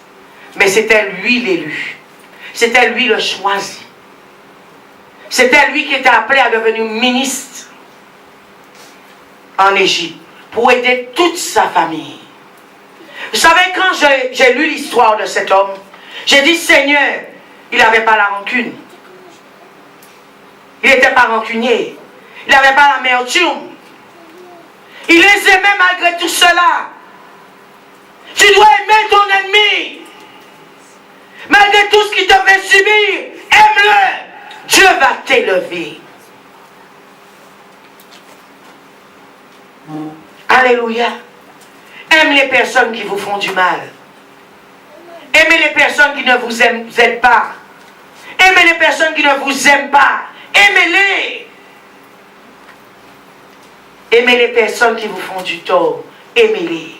Mais c'était lui l'élu. C'était lui le choisi. C'était lui qui était appelé à devenir ministre en Égypte pour aider toute sa famille. Vous savez, quand j'ai lu l'histoire de cet homme, j'ai dit, Seigneur, il n'avait pas la rancune. Il n'était pas rancunier. Il n'avait pas l'amertume. Il les aimait malgré tout cela. Tu dois aimer ton ennemi. Malgré tout ce qu'il te fait subir, aime-le. Dieu va t'élever. Alléluia. Aime les personnes qui vous font du mal. Aimez les personnes qui ne vous aiment pas. Aimez les personnes qui ne vous aiment pas. Aimez-les. Aimez les personnes qui vous font du tort. Aimez-les.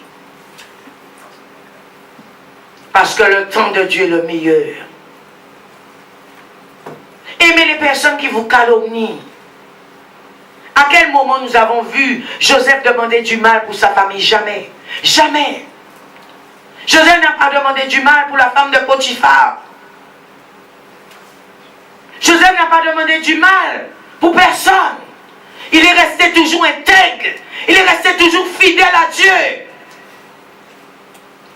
Parce que le temps de Dieu est le meilleur. Aimez les personnes qui vous calomnient. À quel moment nous avons vu Joseph demander du mal pour sa famille? Jamais. Jamais. Joseph n'a pas demandé du mal pour la femme de Potiphar. Joseph n'a pas demandé du mal pour personne. Il est resté toujours intègre. Il est resté toujours fidèle à Dieu.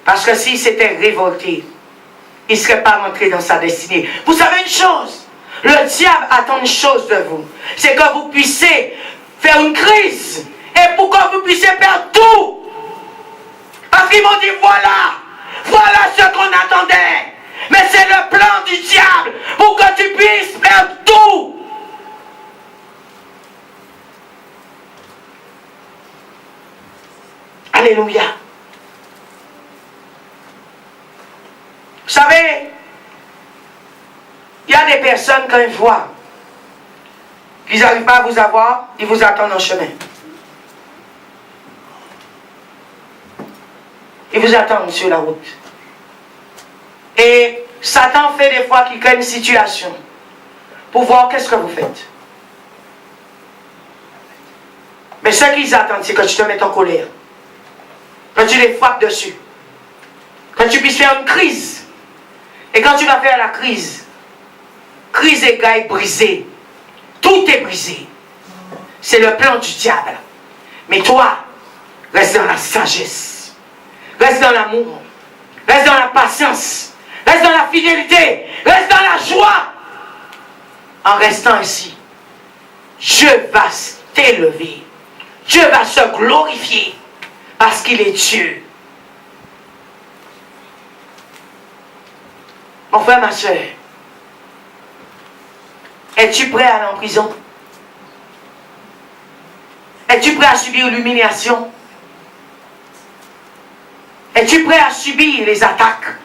Parce que s'il s'était révolté, il ne serait pas rentré dans sa destinée. Vous savez une chose? Le diable attend une chose de vous. C'est que vous puissiez faire une crise. Et pour que vous puissiez perdre tout. Parce qu'ils m'ont dit, voilà ce qu'on attendait. Mais c'est le plan du diable pour que tu puisses perdre tout. Alléluia. Vous savez, il y a des personnes quand ils voient qu'ils n'arrivent pas à vous avoir, ils vous attendent en chemin. Ils vous attendent sur la route. Et Satan fait des fois qu'il crée une situation pour voir qu'est-ce que vous faites. Mais ce qu'ils attendent, c'est que tu te mettes en colère. Que tu les frappes dessus. Que tu puisses faire une crise. Et quand tu vas faire la crise, crise égale brisée. Tout est brisé. C'est le plan du diable. Mais toi, reste dans la sagesse. Reste dans l'amour. Reste dans la patience. Reste dans la fidélité. Reste dans la joie. En restant ici, Dieu va t'élever. Dieu va se glorifier. Parce qu'il est Dieu. Mon frère, ma soeur, es-tu prêt à aller en prison? Es-tu prêt à subir l'humiliation? Es-tu prêt à subir les attaques?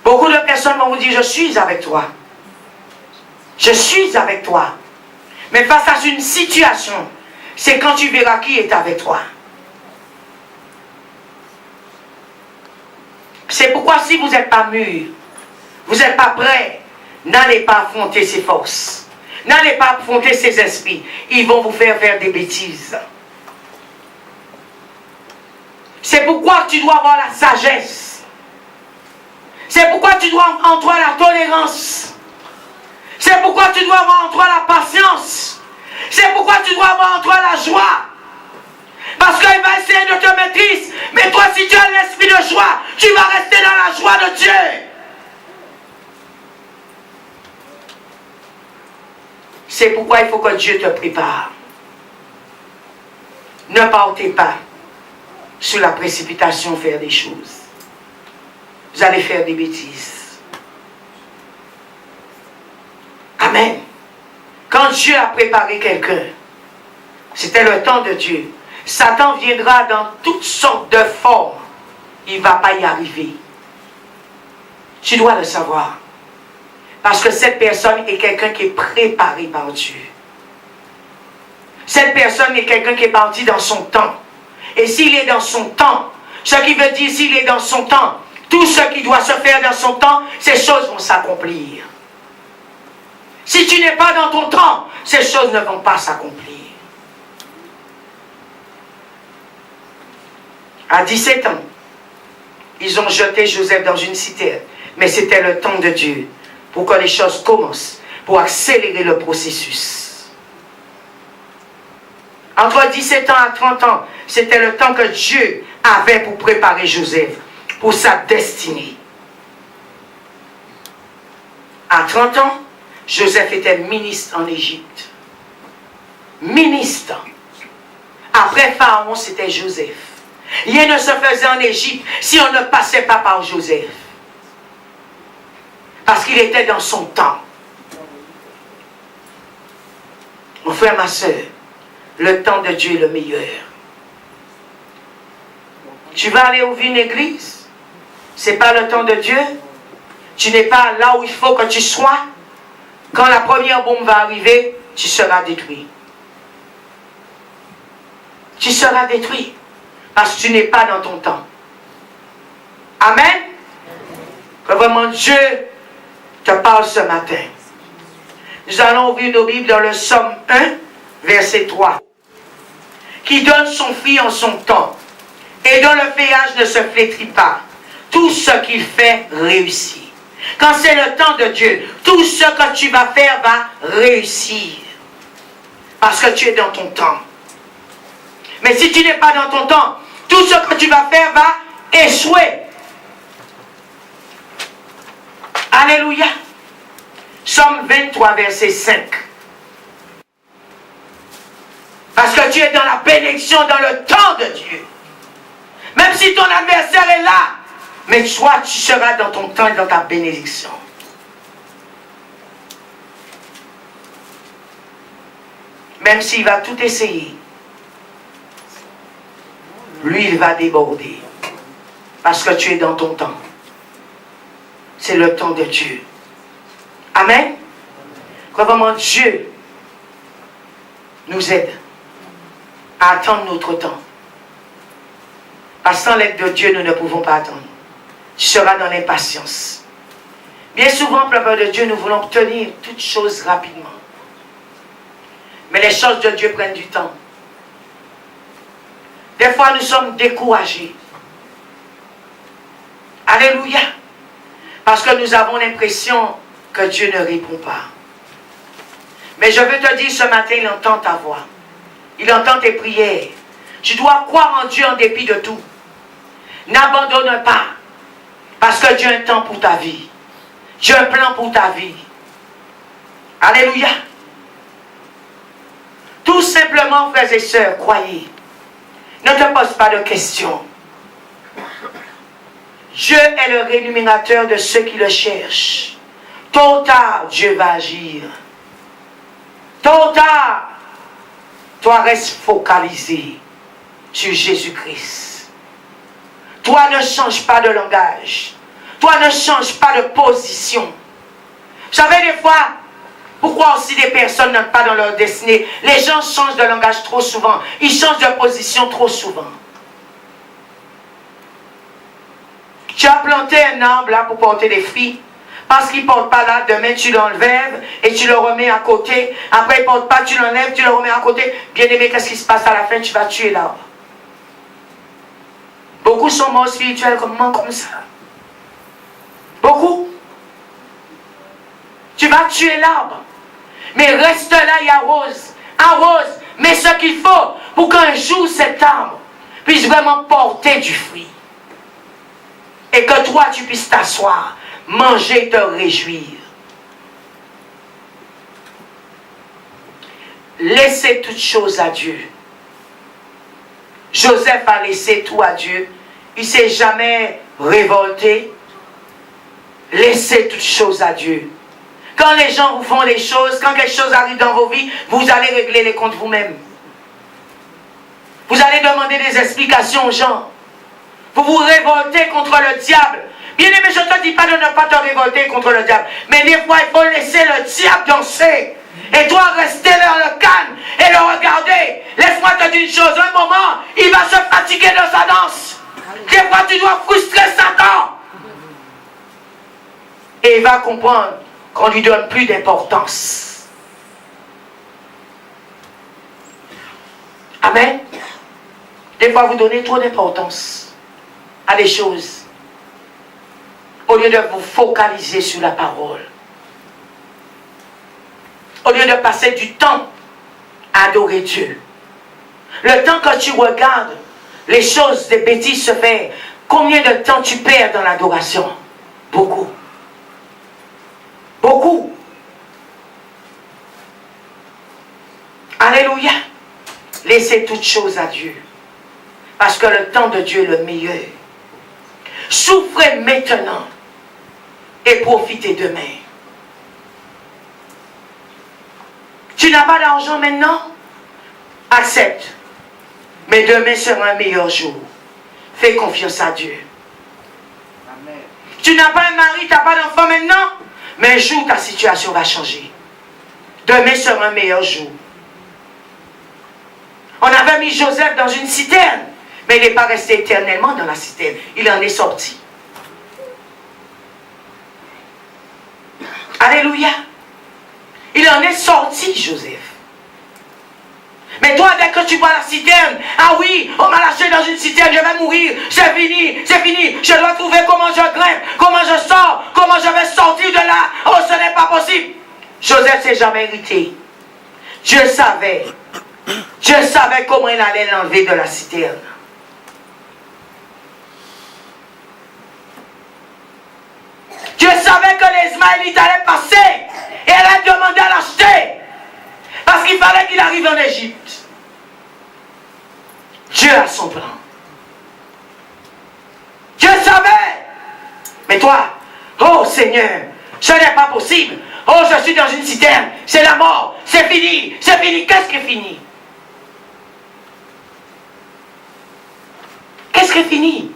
Beaucoup de personnes vont vous dire, je suis avec toi. Je suis avec toi. Mais face à une situation, c'est quand tu verras qui est avec toi. C'est pourquoi si vous n'êtes pas mûr, vous n'êtes pas prêt, n'allez pas affronter ces forces. N'allez pas affronter ces esprits. Ils vont vous faire des bêtises. C'est pourquoi tu dois avoir la sagesse. C'est pourquoi tu dois avoir en toi la tolérance. C'est pourquoi tu dois avoir en toi la patience. C'est pourquoi tu dois avoir en toi la joie. Parce qu'il va essayer de te maîtriser. Mais toi, si tu as l'esprit de joie, tu vas rester dans la joie de Dieu. C'est pourquoi il faut que Dieu te prépare. Ne partez pas sur la précipitation faire des choses. Vous allez faire des bêtises. Amen. Quand Dieu a préparé quelqu'un, c'était le temps de Dieu. Satan viendra dans toutes sortes de formes. Il ne va pas y arriver. Tu dois le savoir. Parce que cette personne est quelqu'un qui est préparé par Dieu. Cette personne est quelqu'un qui est parti dans son temps. Et s'il est dans son temps, ce qui veut dire s'il est dans son temps, tout ce qui doit se faire dans son temps, ces choses vont s'accomplir. Si tu n'es pas dans ton temps, ces choses ne vont pas s'accomplir. À 17 ans, ils ont jeté Joseph dans une citerne. Mais c'était le temps de Dieu pour que les choses commencent, pour accélérer le processus. Entre 17 ans à 30 ans, c'était le temps que Dieu avait pour préparer Joseph pour sa destinée. À 30 ans, Joseph était ministre en Égypte. Ministre. Après Pharaon, c'était Joseph. Rien ne se faisait en Égypte si on ne passait pas par Joseph. Parce qu'il était dans son temps. Mon frère, ma soeur, le temps de Dieu est le meilleur. Tu vas aller ouvrir une église, ce n'est pas le temps de Dieu. Tu n'es pas là où il faut que tu sois. Quand la première bombe va arriver, tu seras détruit. Tu seras détruit. Parce que tu n'es pas dans ton temps. Amen. Que vraiment Dieu te parle ce matin. Nous allons ouvrir nos Bibles dans le Psaume 1, verset 3. Qui donne son fruit en son temps, et dont le feuillage ne se flétrit pas. Tout ce qu'il fait réussit. Quand c'est le temps de Dieu, tout ce que tu vas faire va réussir. Parce que tu es dans ton temps. Mais si tu n'es pas dans ton temps, tout ce que tu vas faire va échouer. Alléluia. Psaume 23, verset 5. Parce que tu es dans la bénédiction, dans le temps de Dieu. Même si ton adversaire est là, mais toi, tu seras dans ton temps et dans ta bénédiction. Même s'il va tout essayer, lui, il va déborder. Parce que tu es dans ton temps. C'est le temps de Dieu. Amen. Que vraiment Dieu nous aide à attendre notre temps. Parce que sans l'aide de Dieu, nous ne pouvons pas attendre. Tu seras dans l'impatience. Bien souvent, peuple de Dieu, nous voulons obtenir toutes choses rapidement. Mais les choses de Dieu prennent du temps. Des fois, nous sommes découragés. Alléluia. Parce que nous avons l'impression que Dieu ne répond pas. Mais je veux te dire ce matin, il entend ta voix. Il entend tes prières. Tu dois croire en Dieu en dépit de tout. N'abandonne pas. Parce que Dieu a un temps pour ta vie. Dieu a un plan pour ta vie. Alléluia. Tout simplement, frères et sœurs, croyez. Ne te pose pas de questions. Dieu est le rémunérateur de ceux qui le cherchent. Tôt ou tard, Dieu va agir. Tôt ou tard, toi reste focalisé sur Jésus-Christ. Toi ne change pas de langage. Toi ne change pas de position. Vous savez des fois, pourquoi aussi des personnes n'entrent pas dans leur destinée? Les gens changent de langage trop souvent. Ils changent de position trop souvent. Tu as planté un arbre là pour porter des fruits. Parce qu'il ne porte pas là, demain tu l'enlèves et tu le remets à côté. Après il ne porte pas, tu l'enlèves, tu le remets à côté. Bien aimé, qu'est-ce qui se passe à la fin? Tu vas tuer l'arbre. Beaucoup sont morts spirituels comme ça. Beaucoup. Tu vas tuer l'arbre. Mais reste là et arrose. Arrose. Mets ce qu'il faut pour qu'un jour cet arbre puisse vraiment porter du fruit. Et que toi tu puisses t'asseoir, manger, te réjouir. Laissez toutes choses à Dieu. Joseph a laissé tout à Dieu. Il ne s'est jamais révolté. Laissez toutes choses à Dieu. Quand les gens vous font des choses, quand quelque chose arrive dans vos vies, vous allez régler les comptes vous-même. Vous allez demander des explications aux gens. Vous vous révoltez contre le diable. Bien aimé, je ne te dis pas de ne pas te révolter contre le diable. Mais des fois, il faut laisser le diable danser. Et toi, rester dans le calme et le regarder. Laisse-moi te dire une chose. Un moment, il va se fatiguer de sa danse. Des fois, tu dois frustrer Satan. Et il va comprendre qu'on ne lui donne plus d'importance. Amen. Des fois, vous donnez trop d'importance à des choses au lieu de vous focaliser sur la parole. Au lieu de passer du temps à adorer Dieu. Le temps que tu regardes les choses, des bêtises se faire, combien de temps tu perds dans l'adoration? Beaucoup. Beaucoup. Alléluia. Laissez toutes choses à Dieu. Parce que le temps de Dieu est le meilleur. Souffrez maintenant et profitez demain. Tu n'as pas d'argent maintenant? Accepte. Mais demain sera un meilleur jour. Fais confiance à Dieu. Amen. Tu n'as pas un mari, tu n'as pas d'enfant maintenant? Mais un jour, ta situation va changer. Demain sera un meilleur jour. On avait mis Joseph dans une citerne. Mais il n'est pas resté éternellement dans la citerne. Il en est sorti. Alléluia. Il en est sorti, Joseph. Mais toi, dès que tu vois la citerne, ah oui, on m'a lâché dans une citerne, je vais mourir, c'est fini, c'est fini. Je dois trouver comment je grimpe, comment je sors, comment je vais sortir de là. Oh, ce n'est pas possible. Joseph ne s'est jamais irrité. Dieu savait comment il allait l'enlever de la citerne. Dieu savait que les Ismaélites allaient passer et allaient demander à l'acheter. Parce qu'il fallait qu'il arrive en Égypte. Dieu a son plan. Dieu savait. Mais toi, oh Seigneur, ce n'est pas possible. Oh, je suis dans une citerne. C'est la mort. C'est fini. C'est fini. Qu'est-ce qui est fini? Qu'est-ce qui est fini?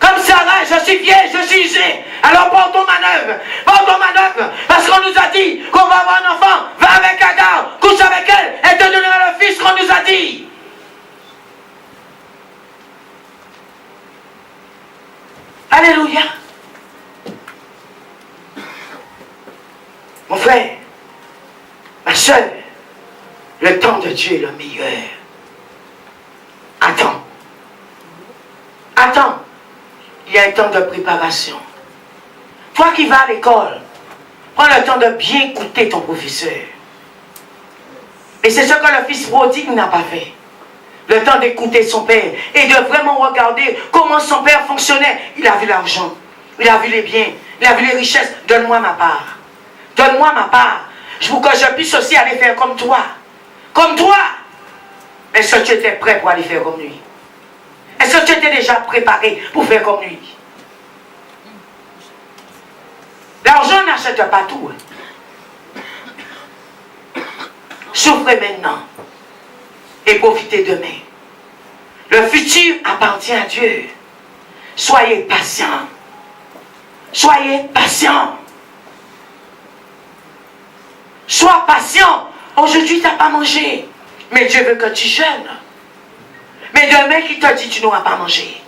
Comme Sarah, je suis vieille, je suis usée. Alors portons manœuvre. Portons manœuvre. Parce qu'on nous a dit qu'on va avoir un enfant. Va avec Agar, couche avec elle et te donnera le fils qu'on nous a dit. Alléluia. Mon frère, ma soeur, Le temps de Dieu est le meilleur. Attends. Attends. Il y a un temps de préparation. Toi qui vas à l'école, prends le temps de bien écouter ton professeur. Et c'est ce que le fils prodigue n'a pas fait. Le temps d'écouter son père et de vraiment regarder comment son père fonctionnait. Il a vu l'argent, il a vu les biens, il a vu les richesses. Donne-moi ma part. Donne-moi ma part. Pour que je puisse aussi aller faire comme toi. Comme toi. Est-ce que tu étais prêt pour aller faire comme lui? Est-ce que tu étais déjà préparé pour faire comme lui? L'argent n'achète pas tout. Souffrez maintenant et profitez demain. Le futur appartient à Dieu. Soyez patient. Soyez patient. Sois patient. Aujourd'hui, tu n'as pas mangé. Mais Dieu veut que tu jeûnes. Mais demain, qui te dit tu n'auras pas mangé?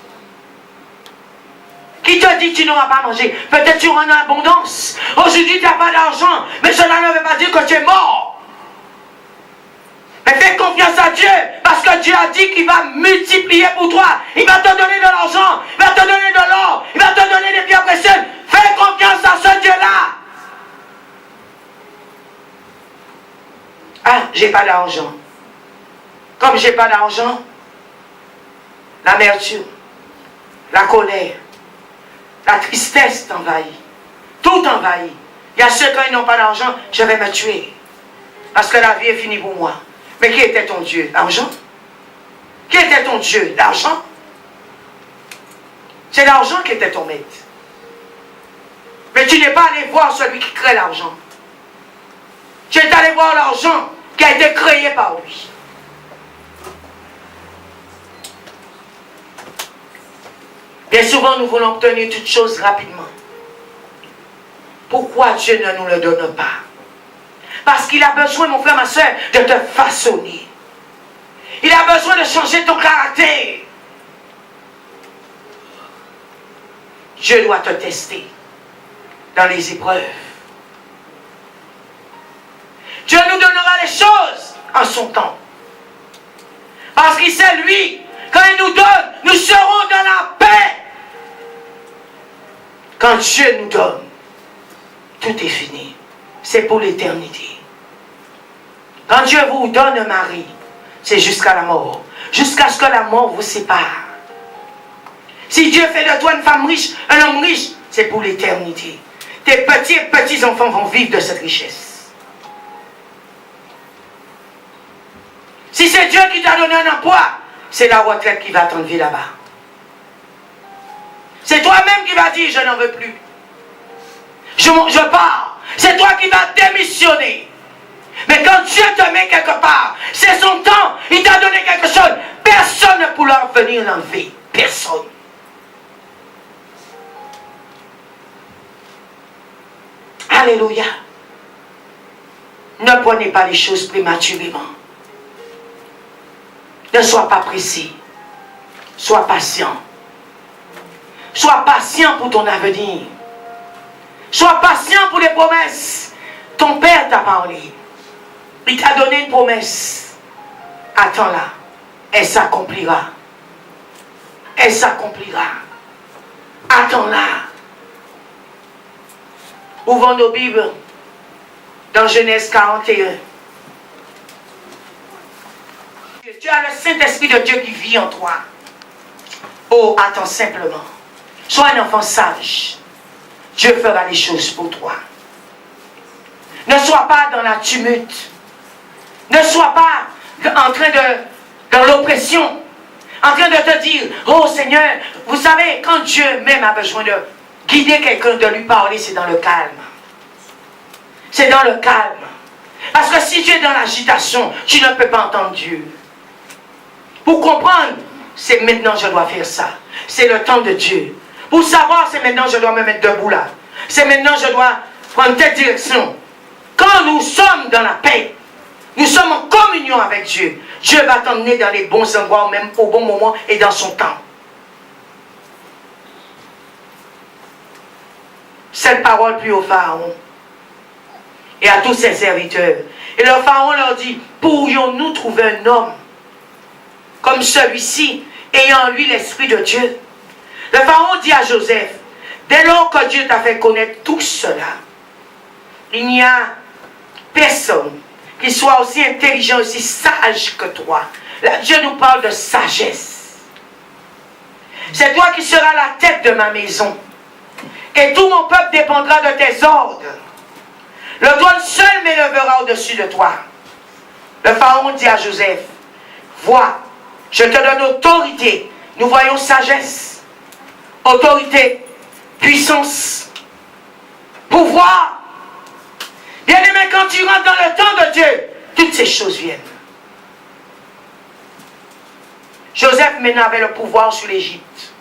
Qui te dit tu n'auras pas mangé? Peut-être tu auras en abondance. Aujourd'hui, tu n'as pas d'argent. Mais cela ne veut pas dire que tu es mort. Mais fais confiance à Dieu. Parce que Dieu a dit qu'il va multiplier pour toi. Il va te donner de l'argent. Il va te donner de l'or. Il va te donner des pierres précieuses. Fais confiance à ce Dieu-là. Ah, j'ai pas d'argent. Comme j'ai pas d'argent, l'amertume, la colère, la tristesse t'envahit. Tout envahit. Il y a ceux qui n'ont pas d'argent, je vais me tuer. Parce que la vie est finie pour moi. Mais qui était ton Dieu? L'argent? Qui était ton Dieu? L'argent? C'est l'argent qui était ton maître. Mais tu n'es pas allé voir celui qui crée l'argent. Tu es allé voir l'argent qui a été créé par lui. Bien souvent, nous voulons obtenir toutes choses rapidement. Pourquoi Dieu ne nous le donne pas? Parce qu'il a besoin, mon frère, ma soeur, de te façonner. Il a besoin de changer ton caractère. Dieu doit te tester dans les épreuves. Dieu nous donnera les choses en son temps. Parce qu'il sait, lui, quand il nous donne, nous serons dans la paix. Quand Dieu nous donne, tout est fini. C'est pour l'éternité. Quand Dieu vous donne un mari, c'est jusqu'à la mort. Jusqu'à ce que la mort vous sépare. Si Dieu fait de toi une femme riche, un homme riche, c'est pour l'éternité. Tes petits et petits-enfants vont vivre de cette richesse. Si c'est Dieu qui t'a donné un emploi, c'est la retraite qui va t'enlever là-bas. C'est toi-même qui vas dire, je n'en veux plus. Je pars. C'est toi qui vas démissionner. Mais quand Dieu te met quelque part, c'est son temps, il t'a donné quelque chose. Personne ne pourra venir l'enlever. Personne. Alléluia. Ne prenez pas les choses prématurément. Ne sois pas pressé. Sois patient. Sois patient pour ton avenir. Sois patient pour les promesses. Ton Père t'a parlé. Il t'a donné une promesse. Attends-la. Elle s'accomplira. Elle s'accomplira. Attends-la. Ouvrons nos Bibles dans Genèse 41. Tu as le Saint-Esprit de Dieu qui vit en toi. Oh, attends simplement. Sois un enfant sage. Dieu fera les choses pour toi. Ne sois pas dans la tumulte. Ne sois pas en train dans l'oppression. En train de te dire, oh Seigneur, vous savez, quand Dieu même a besoin de guider quelqu'un, de lui parler, c'est dans le calme. C'est dans le calme. Parce que si tu es dans l'agitation, tu ne peux pas entendre Dieu. Pour comprendre, c'est maintenant je dois faire ça. C'est le temps de Dieu. Pour savoir, c'est maintenant je dois me mettre debout là. C'est maintenant je dois prendre telle direction. Quand nous sommes dans la paix, nous sommes en communion avec Dieu. Dieu va t'emmener dans les bons endroits, même au bon moment et dans son temps. Cette parole plut au Pharaon et à tous ses serviteurs. Et le pharaon leur dit, pourrions-nous trouver un homme comme celui-ci, ayant en lui l'Esprit de Dieu? Le pharaon dit à Joseph, dès lors que Dieu t'a fait connaître tout cela, il n'y a personne qui soit aussi intelligent, aussi sage que toi. Là, Dieu nous parle de sagesse. C'est toi qui seras la tête de ma maison. Et tout mon peuple dépendra de tes ordres. Le trône seul m'élèvera au-dessus de toi. Le pharaon dit à Joseph, vois, je te donne autorité. Nous voyons sagesse, autorité, puissance, pouvoir. Bien-aimé, quand tu rentres dans le temps de Dieu, toutes ces choses viennent. Joseph maintenant avait le pouvoir sur l'Égypte,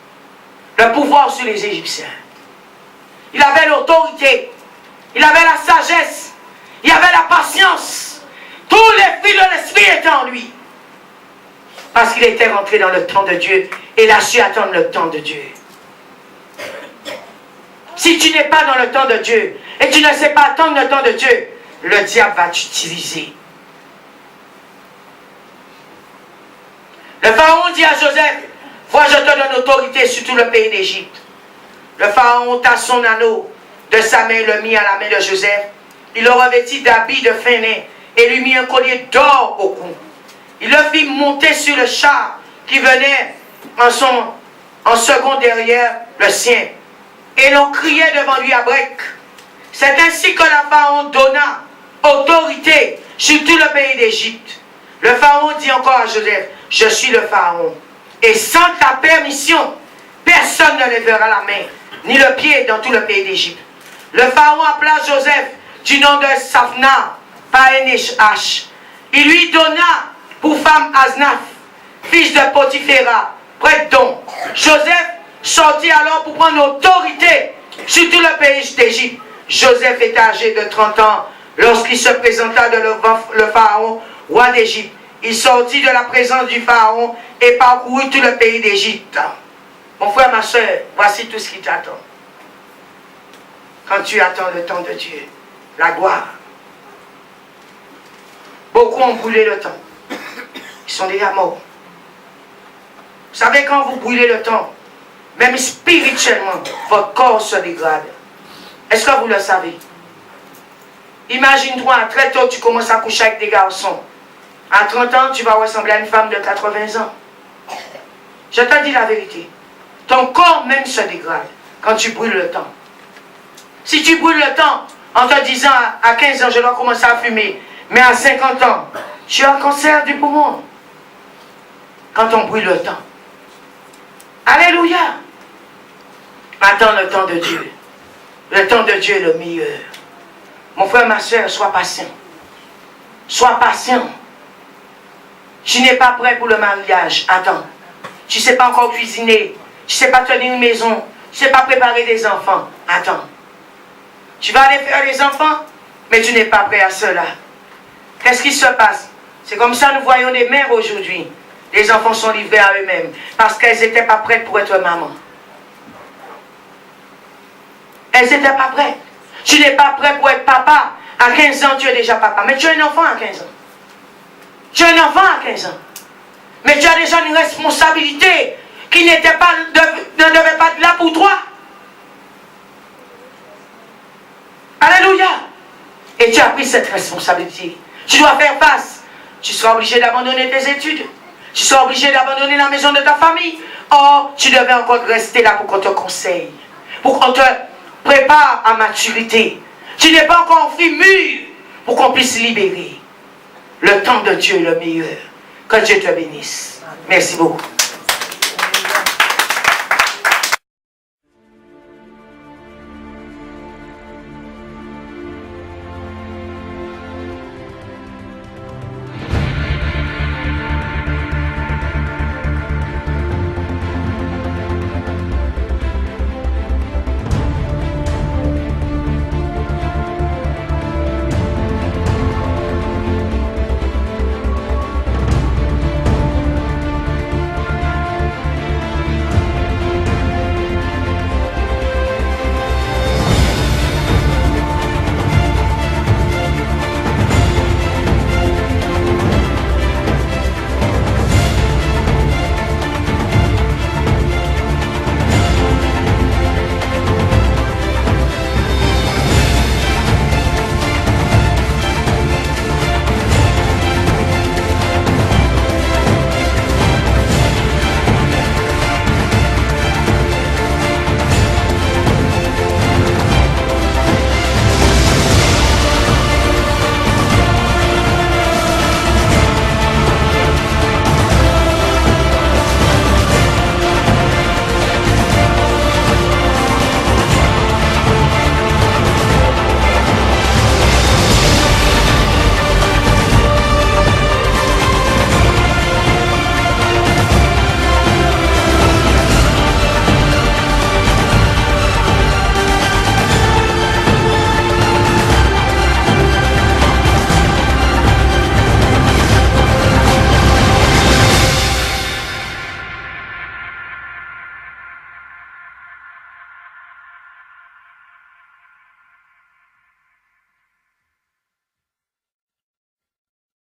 le pouvoir sur les Égyptiens. Il avait l'autorité, il avait la sagesse, il avait la patience. Tous les fruits de l'esprit étaient en lui. Parce qu'il était rentré dans le temps de Dieu et il a su attendre le temps de Dieu. Si tu n'es pas dans le temps de Dieu et tu ne sais pas attendre le temps de Dieu, le diable va t'utiliser. Le pharaon dit à Joseph, vois, je te donne autorité sur tout le pays d'Égypte. Le pharaon ôta son anneau de sa main et le mit à la main de Joseph. Il le revêtit d'habits de fin lin et lui mit un collier d'or au cou. Il le fit monter sur le char qui venait en second derrière le sien. Et l'on criait devant lui à Brec. C'est ainsi que le pharaon donna autorité sur tout le pays d'Égypte. Le pharaon dit encore à Joseph, je suis le pharaon. Et sans ta permission, personne ne lèvera la main, ni le pied dans tout le pays d'Égypte. Le pharaon appela Joseph du nom de Safna, Paenesh. Il lui donna pour femme Asnaf, fils de Potiphéra, prêtre d'On. Joseph sortit alors pour prendre autorité sur tout le pays d'Égypte. Joseph était âgé de 30 ans lorsqu'il se présenta devant le pharaon, roi d'Égypte. Il sortit de la présence du pharaon et parcourut tout le pays d'Égypte. Mon frère, ma soeur, voici tout ce qui t'attend. Quand tu attends le temps de Dieu, la gloire. Beaucoup ont brûlé le temps. Ils sont déjà morts. Vous savez, quand vous brûlez le temps, même spirituellement, votre corps se dégrade. Est-ce que vous le savez? Imagine-toi, très tôt, tu commences à coucher avec des garçons. À 30 ans, tu vas ressembler à une femme de 80 ans. Je te dis la vérité. Ton corps même se dégrade quand tu brûles le temps. Si tu brûles le temps en te disant à 15 ans, je dois commencer à fumer, mais à 50 ans, tu as un cancer du poumon. Quand on brûle le temps. Alléluia. Attends le temps de Dieu. Le temps de Dieu est le meilleur. Mon frère, ma soeur, sois patient. Sois patient. Tu n'es pas prêt pour le mariage. Attends. Tu ne sais pas encore cuisiner. Tu ne sais pas tenir une maison. Tu ne sais pas préparer des enfants. Attends. Tu vas aller faire des enfants, mais tu n'es pas prêt à cela. Qu'est-ce qui se passe? C'est comme ça nous voyons des mères aujourd'hui. Les enfants sont livrés à eux-mêmes parce qu'elles n'étaient pas prêtes pour être maman. Elles n'étaient pas prêtes. Tu n'es pas prêt pour être papa. À 15 ans, tu es déjà papa. Mais tu es un enfant à 15 ans. Tu es un enfant à 15 ans. Mais tu as déjà une responsabilité qui ne devait pas être là pour toi. Alléluia. Et tu as pris cette responsabilité. Tu dois faire face. Tu seras obligé d'abandonner tes études. Tu seras obligé d'abandonner la maison de ta famille. Or, tu devais encore rester là pour qu'on te conseille. Pour qu'on te prépare à maturité. Tu n'es pas encore fait mûr pour qu'on puisse libérer. Le temps de Dieu est le meilleur. Que Dieu te bénisse. Merci beaucoup.